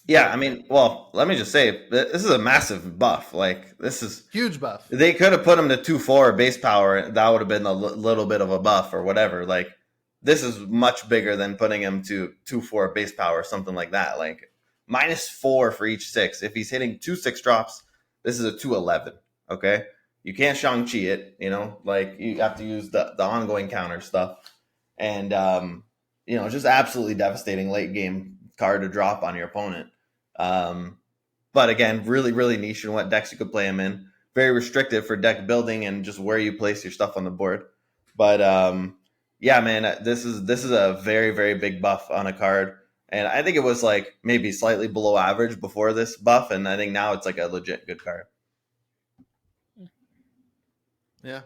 Yeah, I mean, well, let me just say, this is a massive buff. Like, this is huge buff. They could have put him to 2/4 base power, and that would have been a little bit of a buff or whatever. Like, this is much bigger than putting him to 2/4 base power, something like that. Like, -4 for each 6. If he's hitting 2 6 drops, this is a 211. Okay, you can't Shang-Chi it. Like, you have to use the ongoing counter stuff, and just absolutely devastating late game card to drop on your opponent. But again, really, really niche in what decks you could play him in. Very restrictive for deck building and just where you place your stuff on the board. But yeah, man, this is a very, very big buff on a card. And I think it was like maybe slightly below average before this buff, and I think now it's like a legit good card. Yeah,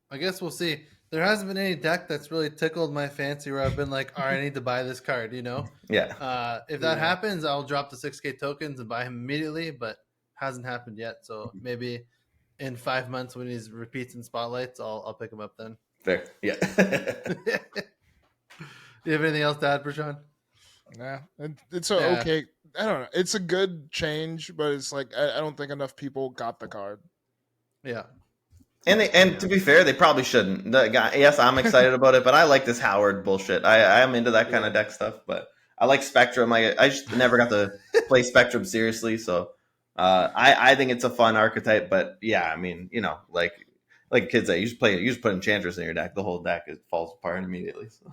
I guess we'll see. There hasn't been any deck that's really tickled my fancy where I've been like, all right, I need to buy this card, Yeah. If that happens, I'll drop the 6K tokens and buy him immediately, but hasn't happened yet. So maybe in 5 months when he's repeats and spotlights, I'll pick him up then. Fair. Yeah. Do you have anything else to add, Prashaun? Nah, it's okay. I don't know. It's a good change, but it's like I don't think enough people got the card. Yeah. And to be fair, they probably shouldn't. Yes, I'm excited about it, but I like this Howard bullshit. I am into that kind of deck stuff, but I like Spectrum. I just never got to play Spectrum seriously, so I think it's a fun archetype. But yeah, I mean, like kids say, you just put Enchantress in your deck, the whole deck falls apart immediately. So.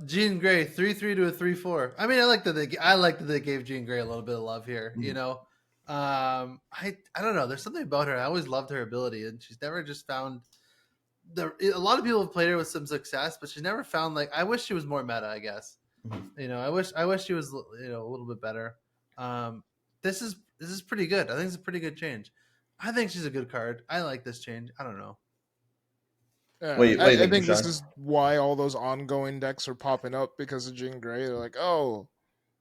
Jean Grey 3/3 to a 3/4. I mean, I like that they gave Jean Grey a little bit of love here. I don't know. There's something about her. I always loved her ability, and she's never just found. A lot of people have played her with some success, but she's never found I wish she was more meta. I guess. I wish she was a little bit better. This is pretty good. I think it's a pretty good change. I think she's a good card. I like this change. I don't know. I think this is why all those ongoing decks are popping up because of Jean Grey. They're like, oh,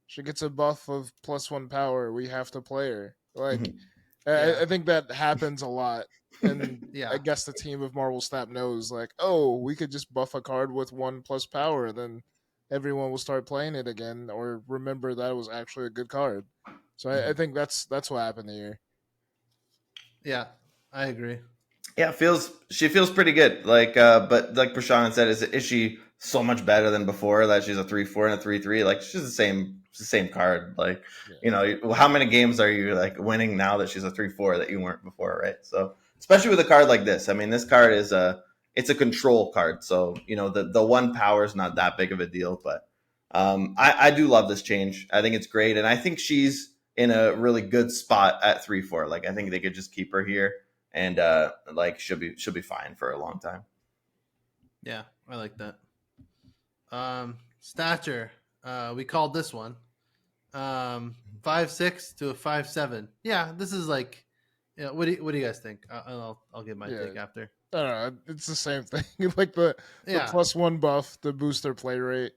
she gets a buff of +1 power. We have to play her. I think that happens a lot. And I guess the team of Marvel Snap knows, we could just buff a card with 1+ power, then everyone will start playing it again or remember that it was actually a good card. So I think that's what happened here. Yeah, I agree. Yeah, she feels pretty good. But like Prashaun said, is she so much better than before that she's a 3/4 and a 3/3? Like, she's the same card. How many games are you winning now that she's a 3/4 that you weren't before, right? So especially with a card like this, I mean, this card is it's a control card. So the 1 power is not that big of a deal, but I do love this change. I think it's great, and I think she's in a really good spot at 3/4. I think they could just keep her here. And she'll be fine for a long time. Yeah, I like that. Stature. We called this one 5'6" to a 5'7". Yeah, this is what do you guys think? I'll give my take after. I don't know. It's the same thing. the +1 buff, the booster play rate.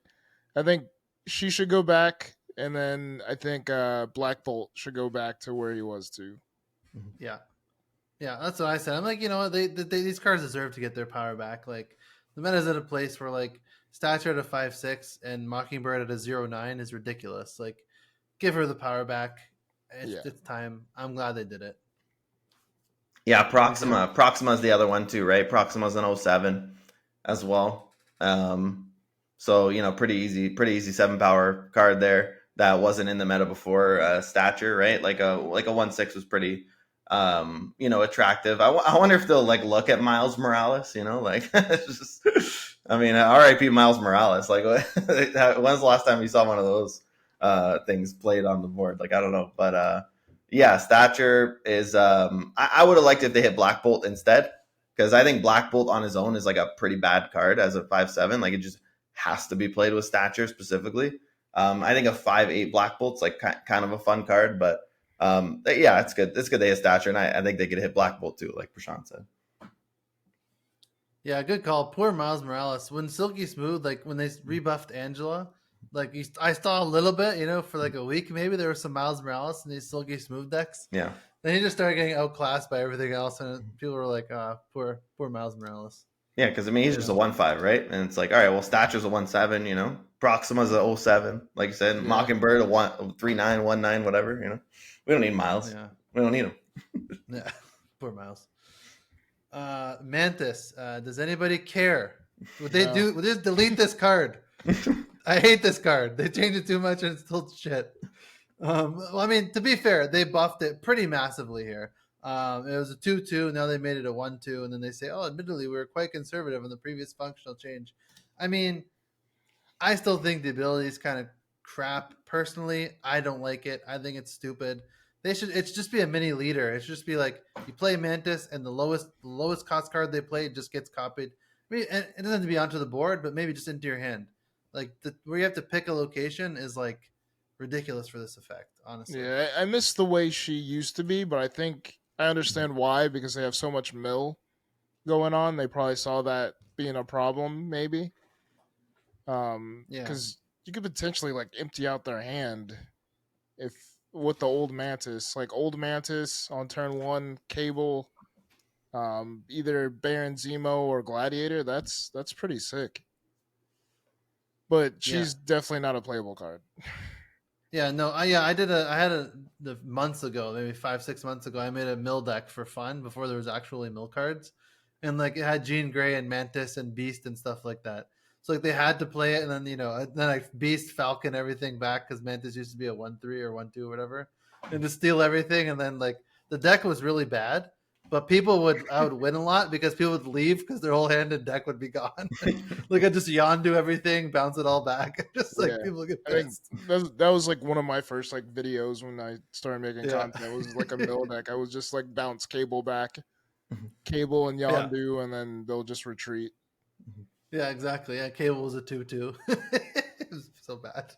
I think she should go back, and then I think Black Bolt should go back to where he was too. Yeah. Yeah, that's what I said. I'm like, these cards deserve to get their power back. The meta's at a place where Stature at a 5'6" and Mockingbird at a 0'9" is ridiculous. Give her the power back. It's time. I'm glad they did it. Yeah, Proxima. Proxima's the other one too, right? Proxima's an 07 as well. So pretty easy 7 power card there that wasn't in the meta before. Stature, right? Like a 1/6 was pretty. Attractive. I wonder if they'll look at Miles Morales. It's just, I mean, R.I.P. Miles Morales. When's the last time you saw one of those things played on the board? I don't know, but Stature is. I would have liked if they hit Black Bolt instead, because I think Black Bolt on his own is a pretty bad card as a 5'7". It just has to be played with Stature specifically. I think a 5'8" Black Bolt's kind of a fun card, but. It's good. It's good they hit Stature, and I think they could hit Black Bolt too, like Prashaun said. Yeah, good call. Poor Miles Morales. When Silky Smooth, like when they rebuffed Angela, like I saw a little bit, for like a week maybe there was some Miles Morales in these Silky Smooth decks. Yeah. Then he just started getting outclassed by everything else, and people were like, poor Miles Morales." Yeah, because I mean he's just a 1/5, right? And it's like, all right, well, Stature's a 1/7, Proxima's a 0/7, like you said, Yeah. Mockingbird a 1/3/9, 1/9, whatever, We don't need Miles. Yeah, We don't need him. yeah, poor Miles. Mantis. Does anybody care? Would they do? Would they just delete this card? I hate this card. They changed it too much and it's still shit. Well, I mean, to be fair, they buffed it pretty massively here. It was a 2/2. Now they made it a 1/2, and then they say, "Oh, admittedly, we were quite conservative on the previous functional change." I mean, I still think the ability is kind of crap. Personally, I don't like it. I think it's stupid. It should just be a mini leader. It should just be like you play Mantis, and the lowest cost card they play just gets copied. I mean, it doesn't have to be onto the board, but maybe just into your hand. Like where you have to pick a location is like ridiculous for this effect. Honestly, Yeah, I miss the way she used to be, but I think I understand why, because they have so much mill going on. They probably saw that being a problem, maybe. Yeah. Because you could potentially like empty out their hand if with the old Mantis, like old Mantis on turn 1, Cable, either Baron Zemo or Gladiator. That's pretty sick. But she's definitely not a playable card. Yeah, no, I had the months ago, maybe 5-6 months ago. I made a mill deck for fun before there was actually mill cards, and like it had Jean Grey and Mantis and Beast and stuff like that. So like they had to play it, and then I Beast Falcon everything back because Mantis used to be a 1/3 or 1/2 or whatever, and to steal everything, and then like the deck was really bad. But I would win a lot because people would leave because their whole hand and deck would be gone. Like I just Yondu everything, bounce it all back. Just like people get I think pissed. that was like one of my first like videos when I started making content. It was like a mill deck. I was just like bounce Cable back, Cable and Yondu, and then they'll just retreat. Yeah, exactly. Yeah, Cable was a 2/2. It was so bad.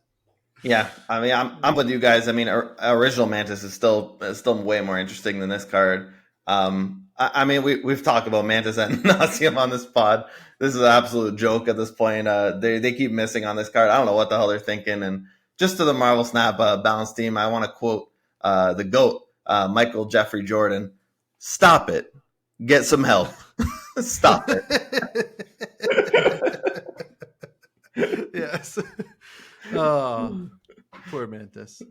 Yeah, I mean, I'm with you guys. I mean, original Mantis is still way more interesting than this card. I mean, we've talked about Mantis ad nauseum on this pod. This is an absolute joke at this point. They keep missing on this card. I don't know what the hell they're thinking. And just to the Marvel Snap balance team, I want to quote the GOAT, Michael Jeffrey Jordan. Stop it. Get some help. Stop it. Yes. Oh, poor Mantis.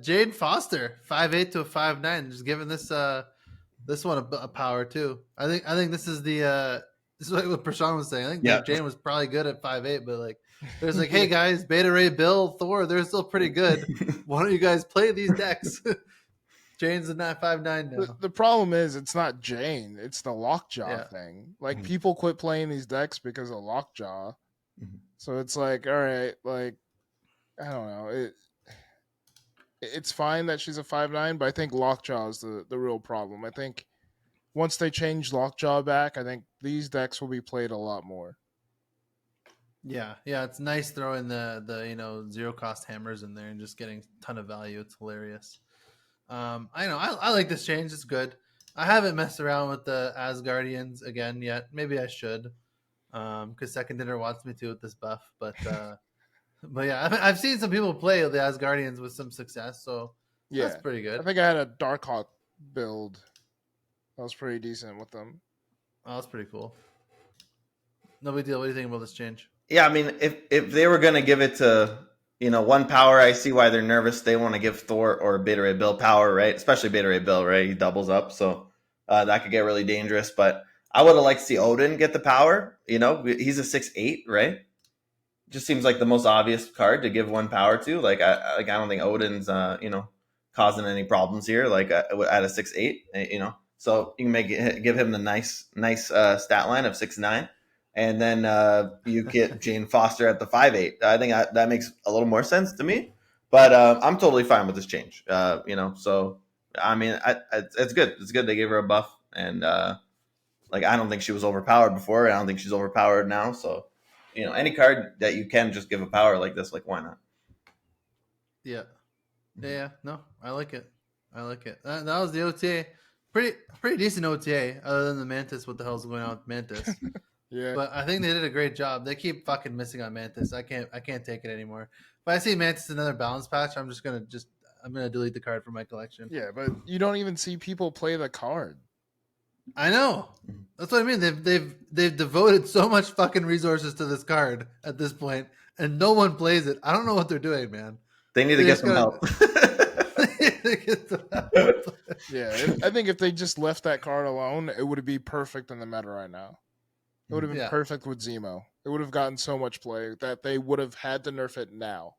Jade Foster, 5'8" to a 5'9", just giving this one a power too. I think this is this is what Prashaun was saying. I think Jane was probably good at 5'8", but like there's like, hey guys, Beta Ray, Bill, Thor, they're still pretty good. Why don't you guys play these decks? Jane's in that 5'9" now. The problem is it's not Jane, it's the Lockjaw thing. Like people quit playing these decks because of Lockjaw. So it's like, all right, like I don't know. It's fine that she's a 5'9", but I think Lockjaw is the real problem. I think once they change Lockjaw back, I think these decks will be played a lot more. Yeah, it's nice throwing the zero cost hammers in there and just getting a ton of value. It's hilarious. I like this change. It's good. I haven't messed around with the Asgardians again yet. Maybe I should, because Second Dinner wants me to with this buff. But yeah, I've seen some people play the Asgardians with some success, so that's pretty good. I think I had a Darkhawk build that was pretty decent with them. Oh, that's pretty cool. No big deal. What do you think about this change? Yeah, I mean, if they were gonna give it to one power, I see why they're nervous. They want to give Thor or Beta Ray Bill power, right? Especially Beta Ray Bill, right? He doubles up, so that could get really dangerous. But I would have liked to see Odin get the power. He's a 6'8", right? Just seems like the most obvious card to give one power to. Like I don't think Odin's causing any problems here. Like at a 6'8", so you can give him the nice stat line of 6'9". And then you get Jane Foster at the 5'8". I think that makes a little more sense to me. But I'm totally fine with this change. So I mean, it's good. It's good they gave her a buff, and I don't think she was overpowered before. I don't think she's overpowered now. So any card that you can just give a power like this, like why not? Yeah. No, I like it. That was the OTA. pretty decent OTA, other than the Mantis. What the hell's going on with Mantis? Yeah. But I think they did a great job. They keep fucking missing on Mantis. I can't take it anymore. If I see Mantis another balance patch, I'm gonna delete the card from my collection. Yeah, but you don't even see people play the card. I know. That's what I mean. They've devoted so much fucking resources to this card at this point, and no one plays it. I don't know what they're doing, man. They need to get some help. Yeah, I think if they just left that card alone, it would be perfect in the meta right now. It would have been perfect with Zemo. It would have gotten so much play that they would have had to nerf it now.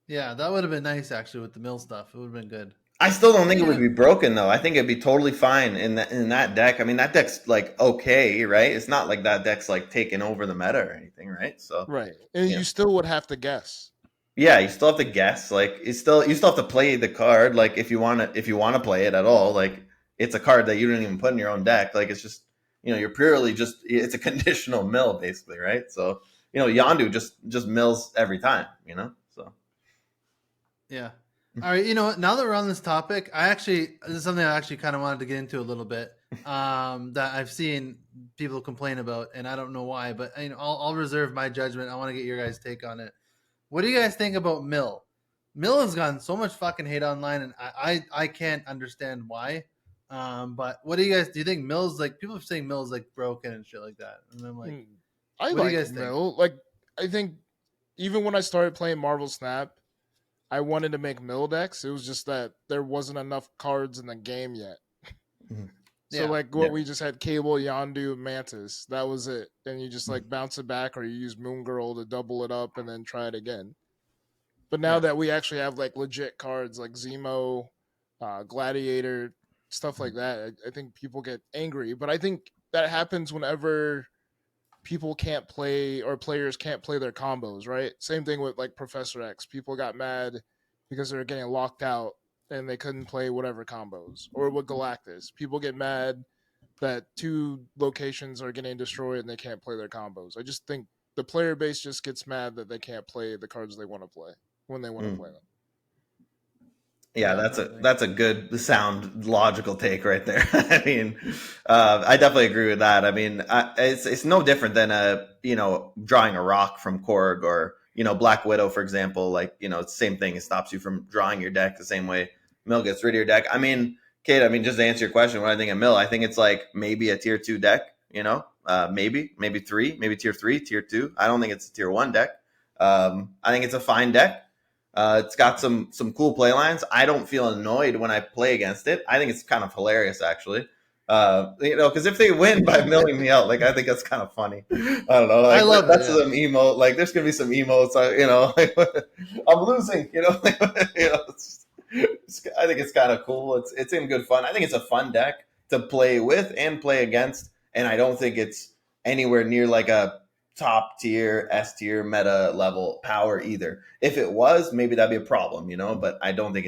Yeah, that would have been nice actually with the mill stuff. It would have been good. I still don't think it would be broken though. I think it'd be totally fine in that deck. I mean, that deck's like okay, right? It's not like that deck's like taking over the meta or anything, right? So right, and you still would have to guess. Yeah, you still have to guess. Like you still have to play the card. Like if you want to play it at all, like it's a card that you didn't even put in your own deck. Like it's just you're purely it's a conditional mill basically, right? So Yondu just mills every time, So yeah. All right, you know what? Now that we're on this topic, this is something I actually kind of wanted to get into a little bit. That I've seen people complain about, and I don't know why, but I'll reserve my judgment. I want to get your guys' take on it. What do you guys think about Mill? Mill has gotten so much fucking hate online, and I can't understand why. But what do you think Mill's like? People are saying Mill's like broken and shit like that, and I'm like, I like Mill. Like I think even when I started playing Marvel Snap, I wanted to make mill decks. It was just that there wasn't enough cards in the game yet. So we just had Cable, Yondu, Mantis. That was it. And you just like bounce it back, or you use Moon Girl to double it up and then try it again. But now that we actually have like legit cards like Zemo, Gladiator, stuff like that, I think people get angry. But I think that happens whenever people can't play or players can't play their combos, right? Same thing with like Professor X. People got mad because they were getting locked out and they couldn't play whatever combos. Or with Galactus, people get mad that 2 locations are getting destroyed and they can't play their combos. I just think the player base just gets mad that they can't play the cards they want to play when they want to play them. Yeah, that's a good, sound, logical take right there. I mean, I definitely agree with that. I mean, it's no different than drawing a rock from Korg or Black Widow, for example. Like it's the same thing. It stops you from drawing your deck the same way Mill gets rid of your deck. I mean, Kate, just to answer your question, what I think of Mill, I think it's like maybe a tier 2 deck. Maybe 3, maybe tier 3, tier 2. I don't think it's a tier 1 deck. I think it's a fine deck. It's got some cool play lines. I don't feel annoyed when I play against it. I think it's kind of hilarious, actually. Because if they win by milling me out, like I think that's kind of funny. I don't know. Like, I love that's some emote. Like there's gonna be some emotes. Like, I'm losing. I think it's kind of cool. It's in good fun. I think it's a fun deck to play with and play against, and I don't think it's anywhere near like a top tier, S tier, meta level power either. If it was, maybe that'd be a problem, but I don't think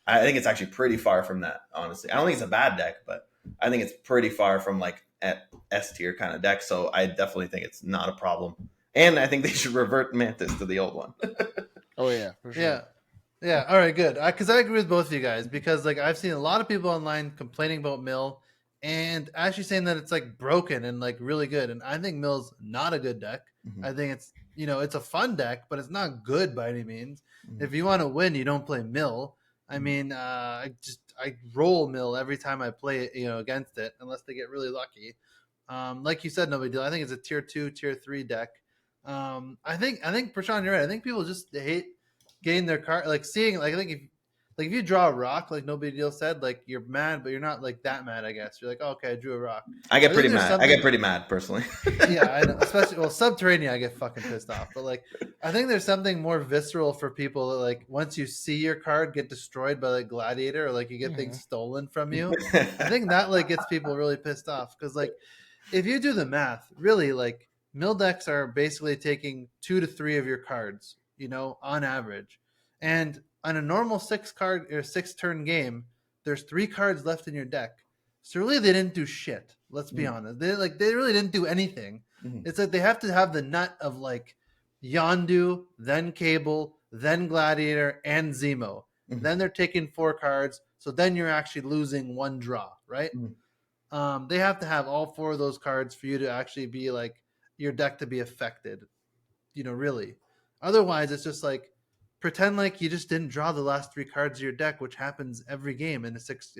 I think it's actually pretty far from that, honestly. I don't think it's a bad deck, but I think it's pretty far from like at S tier kind of deck. So I definitely think it's not a problem. And I think they should revert Mantis to the old one. Oh yeah, for sure. Yeah. Yeah. All right, good. Because I agree with both of you guys, because like I've seen a lot of people online complaining about Mill and actually saying that it's like broken and like really good. And I think Mill's not a good deck. I think it's it's a fun deck, but it's not good by any means. If you want to win, you don't play Mill. I mean, I roll Mill every time I play it, against it, unless they get really lucky. Like you said, no big deal. I think it's a tier 2, tier 3 deck. I think Prashaun, you're right. I think people just hate getting their card, like seeing, like I think if you draw a rock, like no big deal said, like you're mad, but you're not like that mad. I guess you're like, oh, okay, I drew a rock. I get pretty mad. I get pretty mad personally. Yeah, I know. Especially Subterranean, I get fucking pissed off. But like, I think there's something more visceral for people that like once you see your card get destroyed by like Gladiator or like you get things stolen from you. I think that like gets people really pissed off because like if you do the math, really like mill decks are basically taking 2 to 3 of your cards, on average, and on a normal 6-card or 6-turn game, there's 3 cards left in your deck. So really, they didn't do shit. Let's be honest. They really didn't do anything. It's like they have to have the nut of like Yondu, then Cable, then Gladiator, and Zemo. Mhm. Then they're taking 4 cards. So then you're actually losing 1 draw, right? Mhm. They have to have all 4 of those cards for you to actually be like your deck to be affected. Really. Otherwise, it's just like pretend like you just didn't draw the last 3 cards of your deck, which happens every game in a 6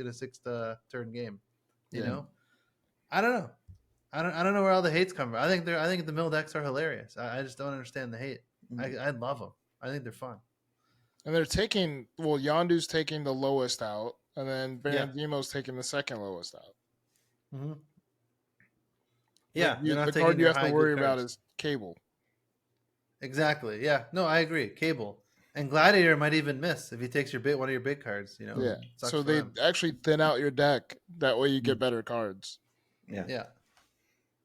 turn game. You Yeah. know, I don't know. I don't know where all the hate's coming from. I think the mill decks are hilarious. I just don't understand the hate. I love them. I think they're fun. And they're taking Yondu's taking the lowest out, and then Yeah. Baron Zemo's taking the second lowest out. Mm-hmm. Yeah, Like, they're not the taking card you your have to high worry good about cards. is Cable. Exactly. Yeah. No, I agree. Cable and Gladiator might even miss if he takes one of your big cards. Yeah. Sucks So for they them. actually thin out your deck. That way you get better cards. Yeah. Yeah.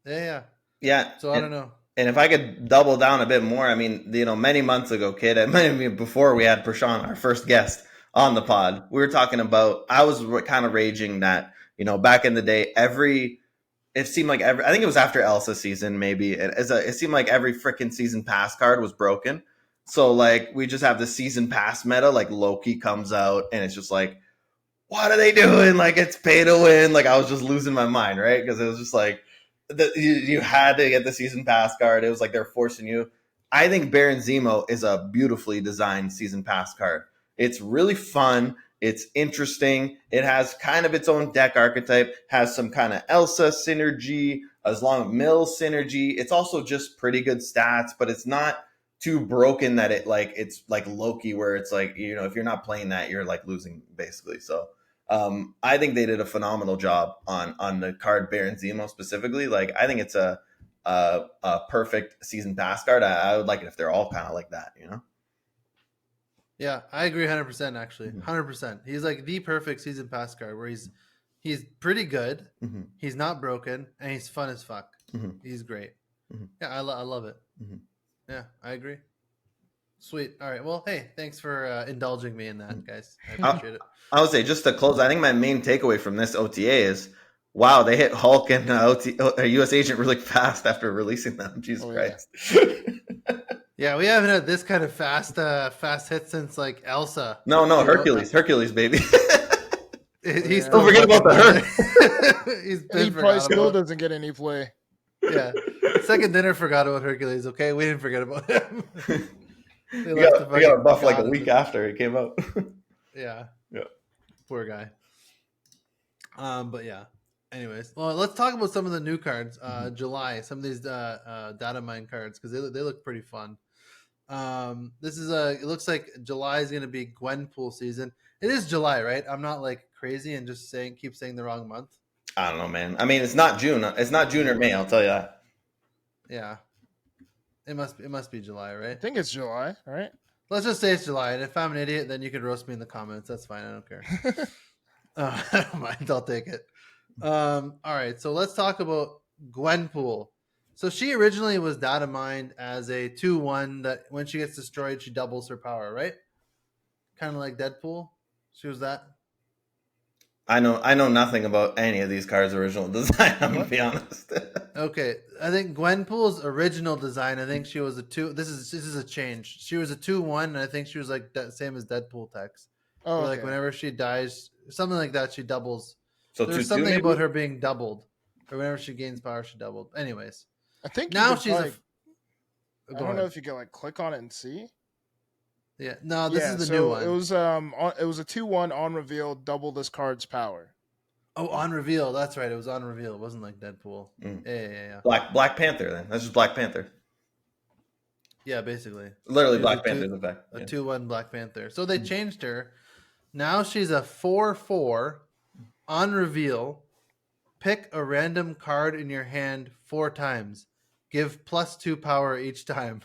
Yeah. Yeah. So I don't know. And if I could double down a bit more, I mean, many months ago, kid, it might have been before we had Prashaun, our first guest on the pod, we were talking about, I was kind of raging that, back in the day, it seemed like I think it was after Elsa season, maybe, it seemed like every freaking season pass card was broken. So, like, we just have the season pass meta, like Loki comes out, and it's just like, what are they doing? Like, it's pay to win. Like, I was just losing my mind, right? Because it was just like, you had to get the season pass card. It was like they're forcing you. I think Baron Zemo is a beautifully designed season pass card. It's really fun. It's interesting. It has kind of its own deck archetype, has some kind of Elsa synergy, as long as Mill synergy. It's also just pretty good stats, but it's not too broken that it's like Loki, where it's like, if you're not playing that, you're like losing basically. So I think they did a phenomenal job on the card Baron Zemo specifically. Like, I think it's a perfect season pass card. I would like it if they're all kind of like that, Yeah, I agree 100%. Actually, Mhm. 100%. He's like the perfect season pass card where he's pretty good. Mm-hmm. He's not broken, and he's fun as fuck. Mm-hmm. He's great. Mhm. Yeah, I love it. Mhm. Yeah, I agree. Sweet. All right. Well, hey, thanks for indulging me in that, guys. I appreciate it. I would say, just to close, I think my main takeaway from this OTA is, wow, they hit Hulk and US Agent really fast after releasing them. Jesus Christ. Yeah, we haven't had this kind of fast hit since like Elsa. No, Hercules, baby. He's Don't forget about the Herc. He probably still doesn't get any play. Yeah. Second dinner forgot about Hercules, okay? We didn't forget about him. We got a buff like a week after it came out. Yeah. Yeah. Poor guy. But yeah. Anyways, well, let's talk about some of the new cards. July, some of these data mine cards, because they look pretty fun. This is it looks like July is going to be Gwenpool season. It is July, right? I'm not like crazy and just keep saying the wrong month. I don't know, man. I mean, it's not June. It's not June or May. I'll tell you that. Yeah, it must be July, right? I think it's July, right? Let's just say it's July, and if I'm an idiot, then you can roast me in the comments. That's fine. I don't care. I don't mind. I'll take it. All right, so let's talk about Gwenpool. So she originally was data mined as a 2/1 that when she gets destroyed, she doubles her power, right? Kind of like Deadpool. She was that. I know nothing about any of these cards' original design. I'm gonna be honest. Okay, I think Gwenpool's original design. I think she was a 2. This is a change. She was a 2/1, and I think she was like same as Deadpool text. Oh, Like whenever she dies, something like that, she doubles. So there's 2/2 something maybe? about her being doubled, or whenever she gains power, she doubled. Anyways, I think now you she's probably, a. I don't know if you can like click on it and see. Yeah, no, this is the new one. It was a 2/1 on reveal, double this card's power. Oh, on reveal. That's right. It was on reveal. It wasn't like Deadpool. Mm. Yeah. Black Panther. Then that's just Black Panther. Yeah, basically. Literally, Black Panther's effect. A 2/1 Black Panther. So they changed her. Now she's a 4/4 on reveal. Pick a random card in your hand 4 times. Give +2 power each time.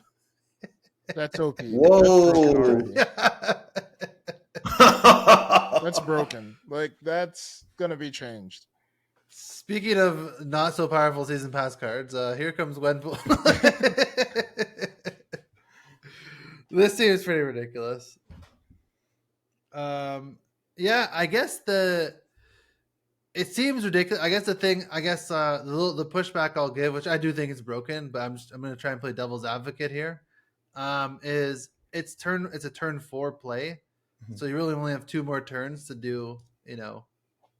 That's OP. Whoa. That's broken. Like, that's gonna be changed. Speaking of not so powerful season pass cards, here comes Gwenpool. This seems pretty ridiculous. Yeah, I guess it seems ridiculous. I guess the pushback I'll give, which I do think is broken, but I'm going to try and play devil's advocate here. Is it's a turn 4 play. So you really only have 2 more turns to do,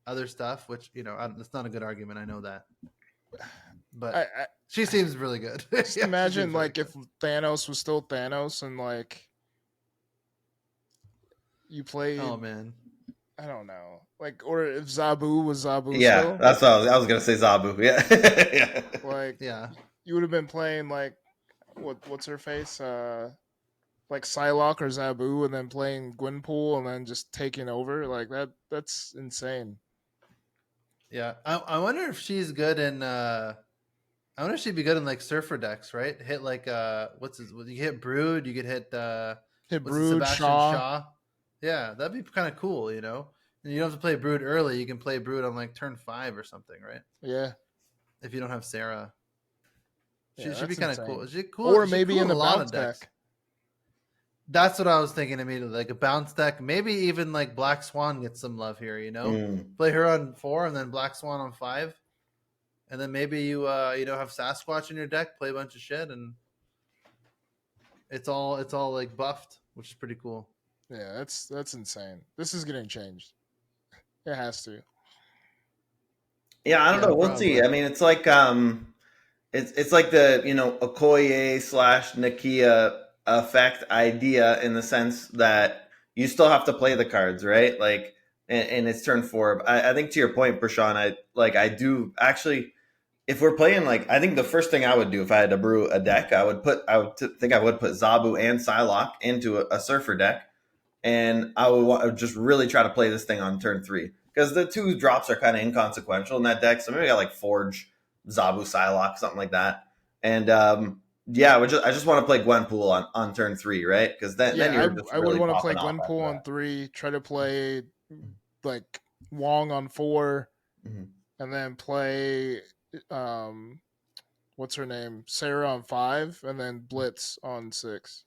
other stuff, which, it's not a good argument. I know that. But I she seems really good. just Yeah, she imagine seems really like if good. Thanos was still Thanos and like you played, Oh, man. I don't know, like, or if Zabu was Zabu Yeah, still, that's what I was gonna say. Zabu. Yeah. Yeah. like Yeah. you would have been playing like what's her face, like Psylocke or Zabu, and then playing Gwenpool and then just taking over like that. That's insane. Yeah. I wonder if she's good in I wonder if she'd be good in like surfer decks, right? Hit like you hit Brood, you could hit Hit what's it, Brood, Sebastian Shaw. Shaw. Yeah, that'd be kind of cool, And you don't have to play Brood early. You can play Brood on like turn 5 or something, right? Yeah, If you don't have Sarah. yeah, She'd be that's kind of insane. cool. She's cool. Or She's maybe cool in the a lot bounce of decks. deck. That's what I was thinking immediately. Like a bounce deck. Maybe even like Black Swan gets some love here, Mm. Play her on 4 and then Black Swan on 5. And then maybe you have Sasquatch in your deck, play a bunch of shit, and it's all like buffed, which is pretty cool. Yeah, that's insane. This is getting changed. It has to. Yeah, I don't Yeah, know. We'll probably. see. I mean, it's like it's like the Okoye / Nakia effect idea in the sense that you still have to play the cards, right? Like, and it's turn 4. I think to your point, Prashaun, I do actually. If we're playing, like, I think the first thing I would do if I had to brew a deck, I would put Zabu and Psylocke into a surfer deck, and I would just really try to play this thing on turn 3 because the 2 drops are kind of inconsequential in that deck. So maybe I got like Forge, Zabu, Psylocke, something like that, and yeah, I just want to play Gwenpool on turn 3, right? Because then you're just I would really want to play popping off after Gwenpool on 3. Try to play like Wong on 4, that. Mhm. and then play what's her name, Sarah on 5, and then Blitz on 6.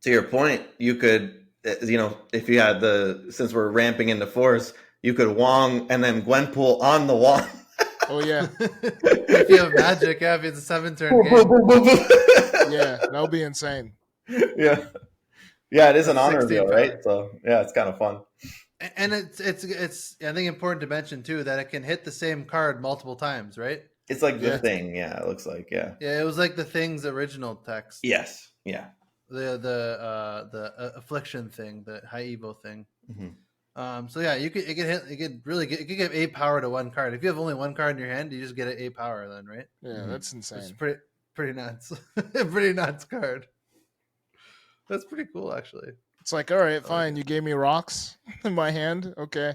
To your point, you could, if you had since we're ramping into 4s, you could Wong and then Gwenpool on the Wong. Oh yeah, If you have magic, if it's a 7-turn game. yeah, that would be insane. Yeah, it is That's an honor 16 wheel, power. right? So yeah, it's kind of fun. And it's I think important to mention too that it can hit the same card multiple times, right? It's like the Yeah. thing. Yeah, it looks like Yeah, it was like the Thing's original text. Yes. Yeah. The affliction thing, the high evo thing. Mm-hmm. So yeah, it could give 8 power to one card. If you have only one card in your hand, you just get an 8 power then, right? Yeah, Mhm. that's It's insane. pretty nuts. Pretty nuts card. That's pretty cool, actually. It's like, all right, fine. You gave me rocks in my hand. Okay.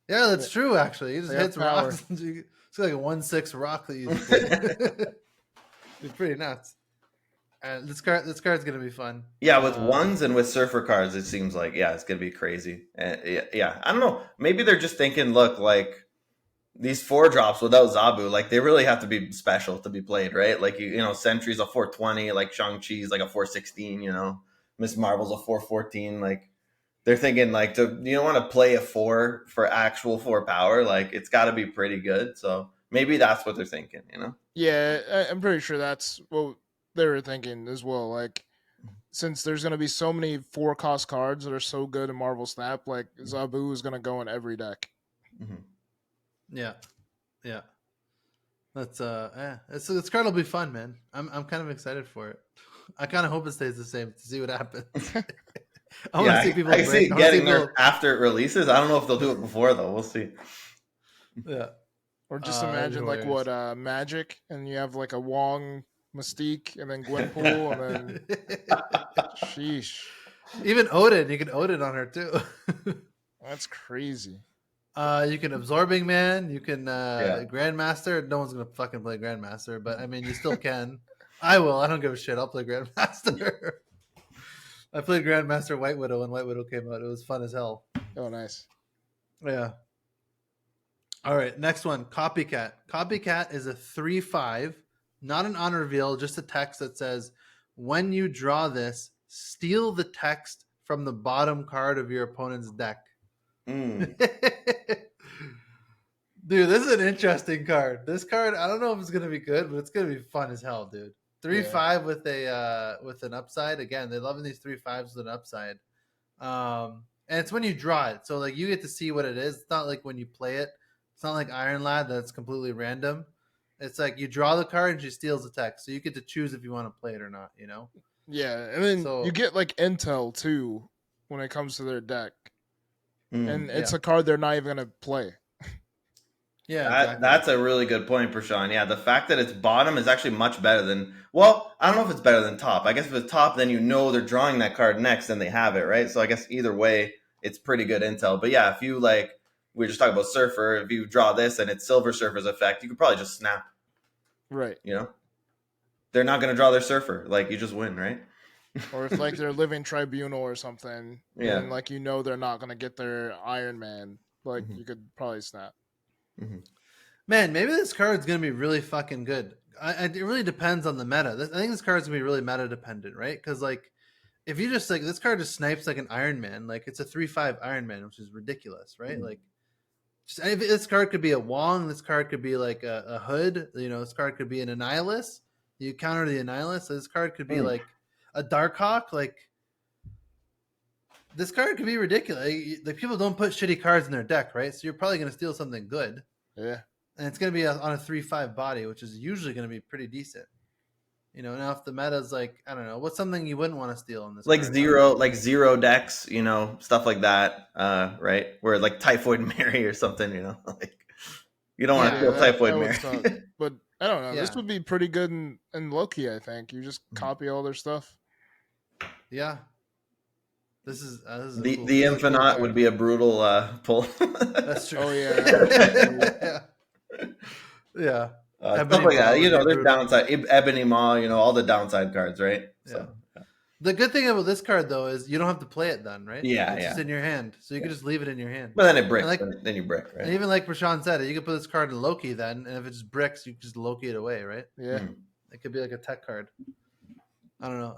Yeah, that's true. Actually, he just They have hits power. rocks. It's like a 1/6 rock that you. It's pretty nuts. This card's gonna be fun. Yeah, with ones and with surfer cards, it seems like it's gonna be crazy. Yeah, I don't know. Maybe they're just thinking, look, like these 4 drops without Zabu, like they really have to be special to be played, right? Like Sentry's a 420, like Shang-Chi's like a 416, Miss Marvel's a 414. Like they're thinking like you don't want to play a 4 for actual 4 power, like it's got to be pretty good. So maybe that's what they're thinking, Yeah, I'm pretty sure that's what they were thinking as well. Like, since there's going to be so many 4-cost cards that are so good in Marvel Snap, like Zabu is going to go in every deck. Mm-hmm. Yeah. That's this card will be fun, man. I'm kind of excited for it. I kind of hope it stays the same to see what happens. I want to see people. I see it getting there after it releases. I don't know if they'll do it before though. We'll see. Yeah. Or just imagine like what Magic, and you have like a Wong, Mystique, and then Gwenpool, and then sheesh. Even Odin, you can Odin on her too. That's crazy. You can Absorbing Man. You can Grandmaster. No one's gonna fucking play Grandmaster, but I mean, you still can. I will. I don't give a shit. I'll play Grandmaster. I played Grandmaster White Widow when White Widow came out. It was fun as hell. Oh, nice. Yeah. All right, next one. Copycat. Copycat is a 3/5, not an honor reveal, just a text that says, when you draw this, steal the text from the bottom card of your opponent's deck. Mm. Dude, this is an interesting card. This card, I don't know if it's gonna be good, but it's gonna be fun as hell, dude. 3/5 with an upside. Again, they're loving these 3/5s with an upside. And it's when you draw it, so like you get to see what it is. It's not like when you play it. It's not like Iron Lad that's completely random. It's like you draw the card and she steals the text, so you get to choose if you want to play it or not. You know. Yeah, and then So you get like intel too when it comes to their deck, and it's yeah. a card they're not even gonna play. Yeah, exactly. That's a really good point, Prashaun. Yeah, the fact that it's bottom is actually much better than. Well, I don't know if it's better than top. I guess if it's top, then you know they're drawing that card next, and they have it, right? So I guess either way, it's pretty good intel. But yeah, if you like, we were just talking about Surfer. If you draw this and it's Silver Surfer's effect, you could probably just snap. Right. You know, they're not going to draw their Surfer. Like you just win, right? Or if like they're Living Tribunal or something, Yeah. and like they're not gonna get their Iron Man, like Mhm. you could probably snap. Mm-hmm. Man, maybe this card's gonna be really fucking good. It really depends on the meta. I think this card's gonna be really meta dependent, right? Because like, if you just like this card just snipes like an Iron Man, like it's a 3/5 Iron Man, which is ridiculous, right? Mhm. Like, this card could be a Wong. This card could be like a Hood. You know, this card could be an Annihilus. You counter the Annihilus. So this card could be like a Darkhawk. Like, this card could be ridiculous. Like people don't put shitty cards in their deck, right? So you're probably gonna steal something good. Yeah. And it's going to be on a 3/5 body, which is usually going to be pretty decent. You know, now if the meta's like, I don't know, what's something you wouldn't want to steal in this? Like card? zero decks, you know, stuff like that, right? Where like Typhoid Mary or something, you know, like you don't want to Yeah, feel that Typhoid would Mary. suck. But I don't know. This Yeah. would be pretty good in Loki. I think you just copy all their stuff. Yeah. This is a The cool, the this is a cool Infinite card. would be a brutal pull. That's true. Oh yeah. Yeah. Stuff like that. Maw You know, would be there's brutal. downside. Ebony Maw, you know, all the downside cards, right? So, The good thing about this card though is you don't have to play it then, right? Yeah, It's yeah. just in your hand, so you can just leave it in your hand. but then it bricks. Like- then you brick, right? And even like Prashaun said, you can put this card in Loki then, and if it just bricks, you can just Loki it away, right? Yeah. Mhm. It could be like a tech card. I don't know.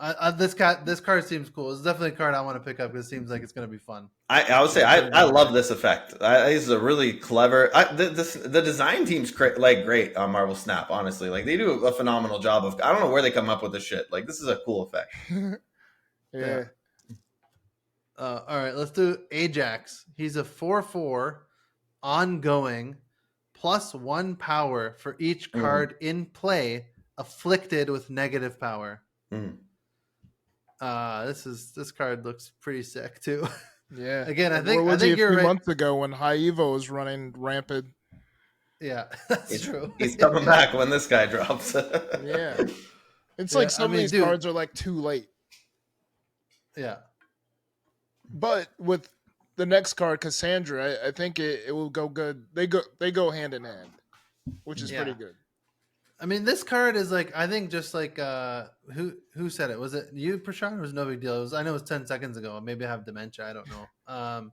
This card seems cool. It's definitely a card I want to pick up because it seems like it's going to be fun. I would say I love this effect. This is a really clever. The design team's great on Marvel Snap. Honestly, like they do a phenomenal job of. I don't know where they come up with this shit. Like this is a cool effect. Yeah. All right, let's do Ajax. He's a 4/4 ongoing +1 power for each card in play afflicted with negative power. Mhm. This card looks pretty sick too. Yeah. Again, I Where think was he a you're few right. months ago when High Evo was running rampant? Yeah, that's true. He's coming back when this guy drops. Yeah. It's Yeah, like some I mean, of these dude. cards are like too late. Yeah, But with the next card, Cassandra, I think it will go good. They go hand in hand, which is Yeah. pretty good. I mean, this card is like I think just like who said it? Was it you, Prashaun? It was no big deal. I know it was 10 seconds ago. Maybe I have dementia. I don't know.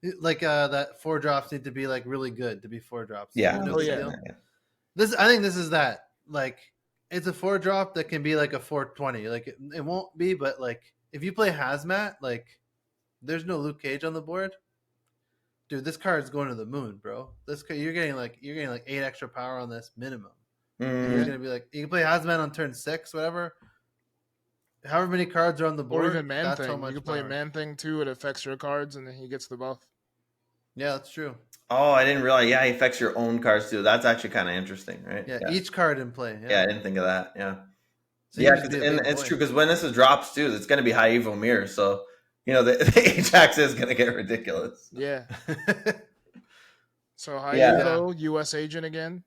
That 4-drops need to be like really good to be 4-drops. Yeah. No Oh, big yeah. deal. I think this is that. Like it's a 4-drop that can be like a 4/20. Like it won't be, but like if you play Hazmat, like there's no Luke Cage on the board. Dude, this card's going to the moon, bro. This card, you're getting like 8 extra power on this minimum. And Mhm. he's gonna be like, you can play Hazmat on turn 6, whatever. However many cards are on the board, Or even Man that's how Thing. much You can play power. Man Thing too. It affects your cards, and then he gets the buff. Yeah, that's true. Oh, I didn't realize. Yeah, he affects your own cards too. That's actually kind of interesting, right? Yeah, each card in play. Yeah, I didn't think of that. Yeah. So you Yeah, just be a and big it's boy. true because when this is drops too, it's going to be high Evo mirror. So you know the Ajax is going to get ridiculous. Yeah. So High Yeah. Evo, U.S. Agent again.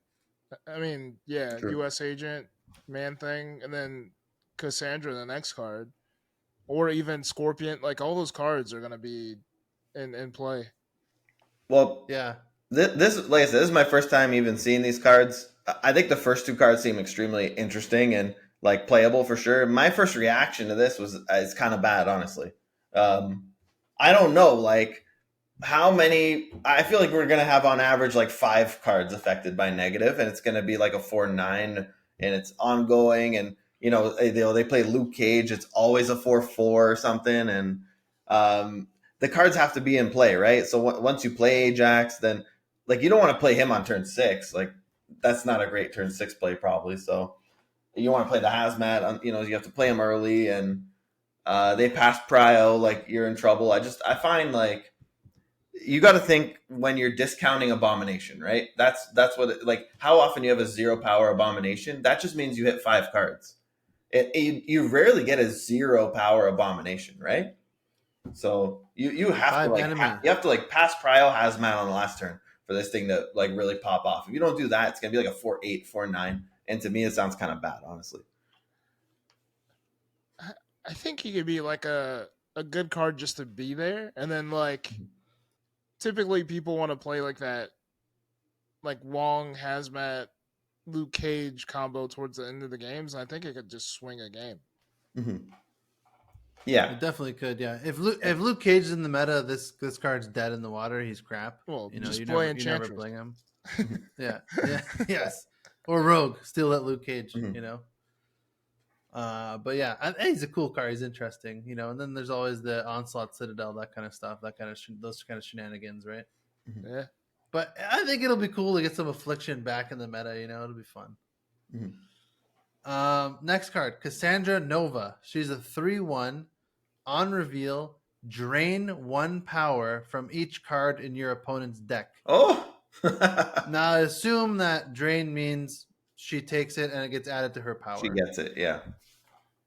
I mean, yeah, True. U.S. Agent, Man Thing, and then Cassandra, the next card, or even Scorpion. Like all those cards are gonna be in play. Well, Yeah. this like I said, this is my first time even seeing these cards. I think the first two cards seem extremely interesting and like playable for sure. My first reaction to this was it's kind of bad, honestly. I don't know, like how many. I feel like we're gonna have on average like 5 cards affected by negative, and it's gonna be like a 4/9, and it's ongoing. And you know they play Luke Cage. It's always a 4/4 or something, and the cards have to be in play, right? So once you play Ajax, then like you don't want to play him on turn 6. Like that's not a great turn 6 play probably. So you want to play the Hazmat. You know you have to play him early, and They pass prio, like you're in trouble. I find like you got to think when you're discounting abomination, right? That's what like how often you have a 0 power abomination. That just means you hit 5 cards. You rarely get a 0 power abomination, right? So you have 5 to like enemy. you have to like pass prio hazmat on the last turn for this thing to like really pop off. If you don't do that, it's gonna be like a 4-8, 4-9, and to me it sounds kind of bad, honestly. I think he could be like a good card just to be there, and then like typically people want to play like that, like Wong hazmat Luke Cage combo towards the end of the games. I think it could just swing a game. Mm-hmm. Yeah, It definitely could. Yeah, if Luke Cage is in the meta, this card's dead in the water. He's crap. Well, You know, just you play never Enchantress. playing him. Yeah, yes, or Rogue. Steal that Luke Cage. Mhm. You know. But yeah, he's a cool card. He's interesting. You know, and then there's always the Onslaught Citadel, that kind of stuff, that kind of those kind of shenanigans, right? Yeah. But I think it'll be cool to get some Affliction back in the meta. You know, it'll be fun. Mhm. Next card, Cassandra Nova. She's a 3/1. On reveal, drain 1 power from each card in your opponent's deck. Oh. Now, I assume that drain means she takes it and it gets added to her power. She gets it, yeah.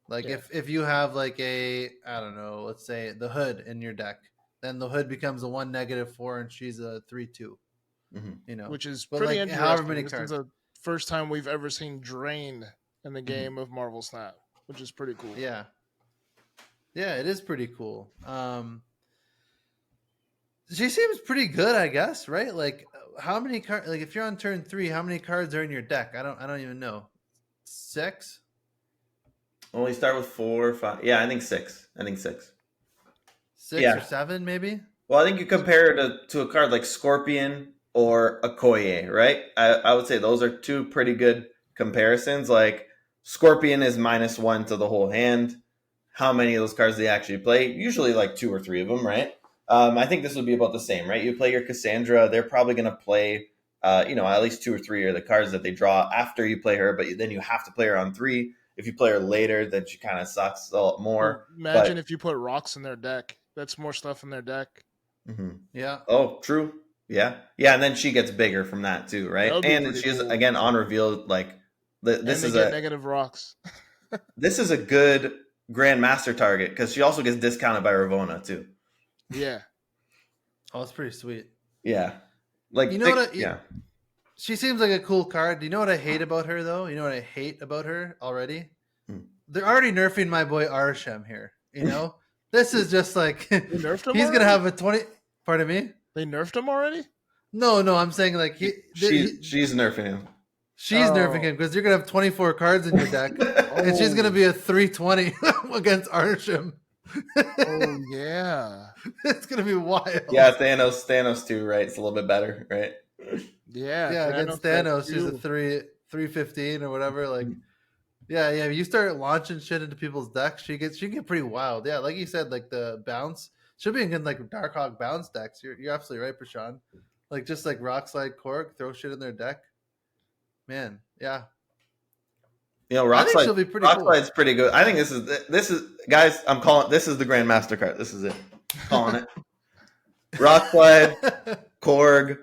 Like Yeah. if you have like I don't know, let's say the Hood in your deck, then the Hood becomes a 1 -4 and she's a 3/2. Mm-hmm. You know, Which is but pretty like, interesting. however many This cards. is the first time we've ever seen drain in the game of Marvel Snap, which is pretty cool. Yeah. Yeah, it is pretty cool. She seems pretty good, I guess, right? Like how many cards, like if you're on turn 3, how many cards are in your deck? I don't even know. 6? Well, we start with 4 or 5. Yeah, I think 6. 6 Yeah. or 7 maybe? Well, I think you compare it to a card like Scorpion or Okoye, right? I would say those are 2 pretty good comparisons. Like Scorpion is -1 to the whole hand. How many of those cards do they actually play? Usually like 2 or 3 of them, right? I think this would be about the same, right? You play your Cassandra, they're probably going to play, at least 2 or 3 are the cards that they draw after you play her, but then you have to play her on 3. If you play her later, then she kind of sucks a lot more. Imagine if you put rocks in their deck. That's more stuff in their deck. Mm-hmm. Yeah. Oh, true. Yeah. Yeah, and then she gets bigger from that too, right? And she's cool. again on reveal, like this is a negative rocks. this is a good Grandmaster target because she also gets discounted by Ravona too. Yeah. Oh, it's pretty sweet. Yeah. Like you know what? Yeah. She seems like a cool card. Do you know what I hate about her though? You know what I hate about her already? They're already nerfing my boy Arshem here. You know, this is just like They nerfed him he's already? gonna have a 20. Pardon me? They nerfed him already? No, I'm saying like she's nerfing him. She's nerfing him because you're gonna have 24 cards in your deck, and she's gonna be a 320 against Arshem. Oh yeah, it's gonna be wild. Yeah, Thanos too, right? It's a little bit better, right? Yeah, against Thanos, she's a 315 or whatever. Like, yeah. You start launching shit into people's decks, she can get pretty wild. Yeah, like you said, like the bounce. She'll be in good like Darkhawk bounce decks. You're absolutely right, Prashaun. Like just like Rock Slide Korg, throw shit in their deck. Man, yeah. You know, Rock she'll be pretty cool. Slide's pretty good. I think this is guys. I'm calling this is the Grandmaster card. This is it. Calling it. Rock Slide, Korg,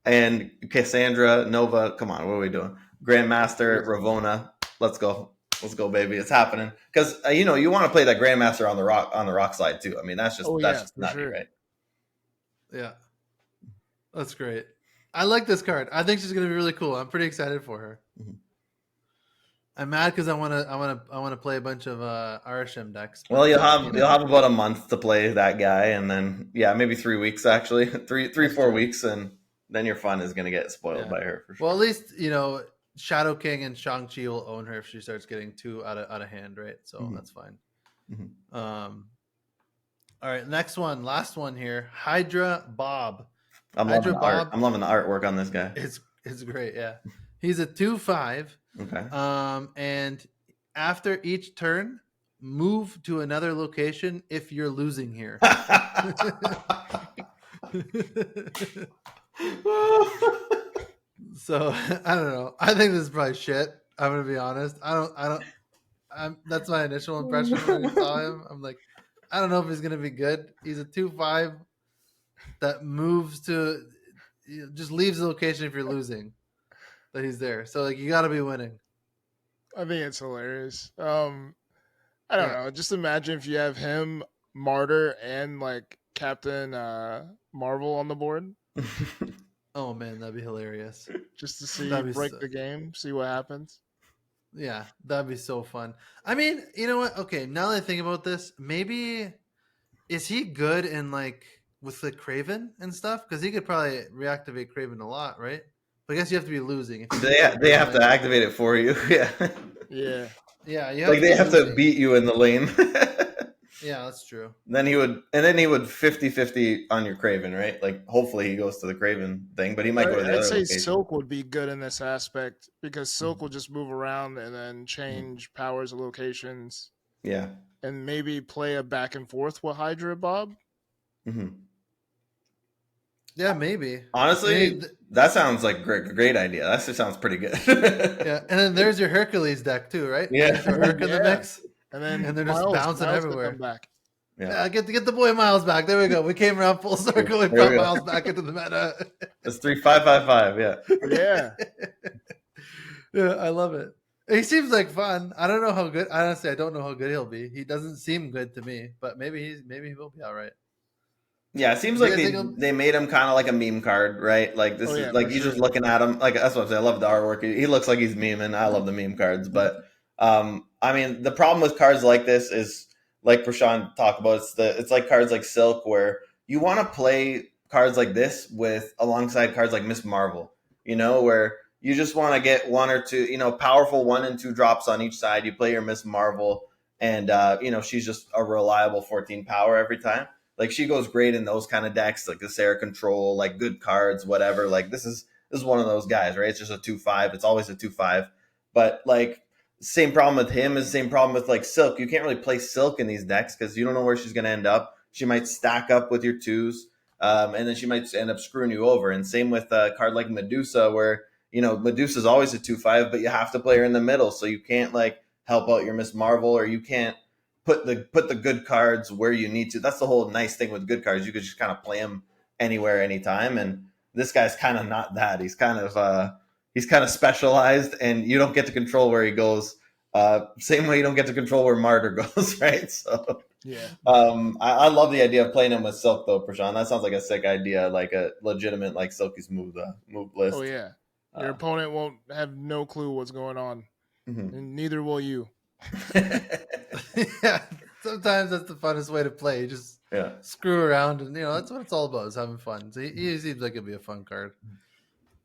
and Cassandra Nova. Come on, what are we doing? Grandmaster, Ravona. Let's go, baby. It's happening. Because you want to play that Grandmaster on the rock slide too. I mean, that's just nutty, sure. Right? Yeah, that's great. I like this card. I think she's gonna be really cool. I'm pretty excited for her. Mm-hmm. I'm mad because I want to play a bunch of Arshem decks. Well, you'll have about a month to play that guy, and then maybe 3 weeks actually, 4 weeks, and then your fun is gonna get spoiled by her for sure. Well, at least Shadow King and Shang-Chi will own her if she starts getting too out of hand, right? So that's fine. Mm-hmm. All right, last one here. Hydra Bob. I'm loving the artwork on this guy. It's great, yeah. He's a 2/5. Okay. And after each turn, move to another location if you're losing here. So I don't know. I think this is probably shit. I'm gonna be honest. I That's my initial impression when we saw him. I'm like, I don't know if he's gonna be good. He's a 2-5 that moves to just leaves the location if you're losing. That he's there, so like you got to be winning. I think it's hilarious. I don't know. Just imagine if you have him, Martyr, and like Captain Marvel on the board. Oh man, that'd be hilarious. Just to see That'd be the game, see what happens. Yeah, that'd be so fun. I mean, you know what? Okay, now that I think about this, maybe is he good in like with the Craven and stuff? Because he could probably reactivate Craven a lot, right? But I guess you have to be losing. If They have to activate it for you. Yeah. Yeah. Yeah, you Like they have to beat you in the lane. Yeah, that's true. Then he would 50-50 on your Craven, right? Like hopefully he goes to the Craven thing, but he might go to the I'd other say location. Silk would be good in this aspect because Silk will just move around and then change powers of locations. Yeah. And maybe play a back and forth with Hydra Bob. Mm-hmm. Yeah, maybe. Honestly, that sounds like a great idea. That sounds pretty good. Yeah, and then there's your Hercules deck too, right? Yeah. Throw Herc in the mix. And then they're just bouncing Miles everywhere. Come back. Yeah, get the boy Miles back. There we go. We came around full circle. We brought Miles back into the meta. It's 3-5-5-5. Yeah. Yeah. Yeah, I love it. He seems like fun. I don't know how good. Honestly, I don't know how good he'll be. He doesn't seem good to me, but maybe he will be all right. Yeah, it seems like they made him kind of like a meme card, right? Like this is like you're just looking at him. Like that's what I'm saying. I love the artwork. He looks like he's memeing. I love the meme cards, but I mean the problem with cards like this is like Prashaun talked about. It's like cards like Silk where you want to play cards like this with alongside cards like Miss Marvel. You know where you just want to get one or two, powerful 1 and 2 drops on each side. You play your Miss Marvel, and she's just a reliable 14 power every time. Like she goes great in those kind of decks, like the Sarah Control, like good cards, whatever. Like this is one of those guys, right? It's just a 2-5. It's always a 2-5. But like same problem with him is the same problem with like Silk. You can't really play Silk in these decks because you don't know where she's going to end up. She might stack up with your 2s, and then she might end up screwing you over. And same with a card like Medusa, where Medusa's always a 2-5, but you have to play her in the middle, so you can't like help out your Miss Marvel, or you can't put the good cards where you need to. That's the whole nice thing with good cards. You could just kind of play them anywhere, anytime. And this guy's kind of not that. He's kind of specialized, and you don't get to control where he goes. Same way you don't get to control where Martyr goes, right? So yeah. I love the idea of playing him with Silk though, Prashaun. That sounds like a sick idea, like a legitimate like Silky's move list. Oh yeah. Your opponent won't have no clue what's going on, and neither will you. Yeah, sometimes that's the funnest way to play. You just screw around, and that's what it's all about, is having fun. So he seems like it'd be a fun card.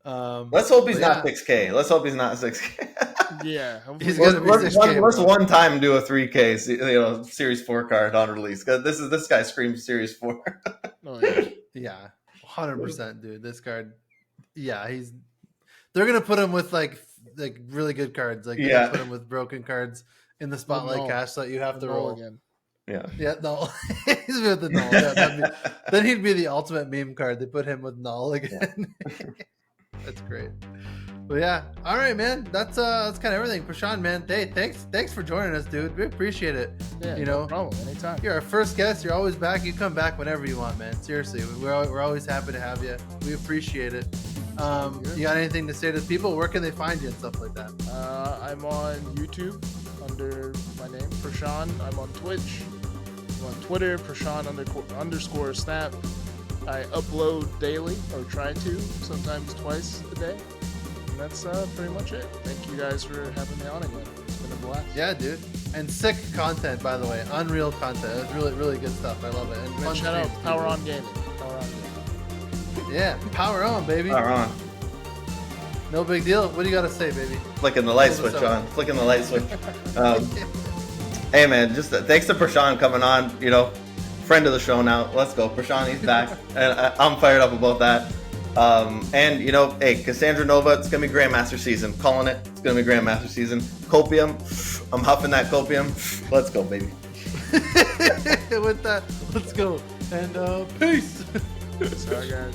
Let's hope he's not 6K. Let's hope he's not 6K. Yeah, he's gonna be 6K. Let's one time do a 3K, Series 4 card on release, because this guy screams Series 4. Oh yeah, yeah, 100%, dude. This card, they're gonna put him with like really good cards. Like put him with broken cards in the spotlight cache so that you have to roll again. Yeah, null. He's with the null. Yeah, then he'd be the ultimate meme card. They put him with null again. Yeah. That's great. But yeah, all right, man. That's kind of everything. Prashaun, man. Hey, thanks for joining us, dude. We appreciate it. Yeah, no problem. Anytime. You're our first guest. You're always back. You come back whenever you want, man. Seriously, we're always happy to have you. We appreciate it. You got anything to say to people? Where can they find you and stuff like that? I'm on YouTube under my name, Prashaun. I'm on Twitch. I'm on Twitter, Prashaun _ snap. I upload daily, or try to, sometimes twice a day. And that's pretty much it. Thank you guys for having me on again. It's been a blast. Yeah, dude. And sick content, by the way. Unreal content. It's really, really good stuff. I love it. And fun shout out streams, Power On Gaming. Power On Gaming. Yeah, power on, baby. Power on. No big deal. What do you got to say, baby? Flicking the light switch on. Flicking the light switch. Hey, man, just thanks to Prashaun coming on, friend of the show now. Let's go. Prashaun, he's back. And I'm fired up about that. And, hey, Cassandra Nova, it's going to be Grandmaster season. Calling it. It's going to be Grandmaster season. Copium. I'm huffing that copium. Let's go, baby. With that, let's go. And peace. Sorry, guys.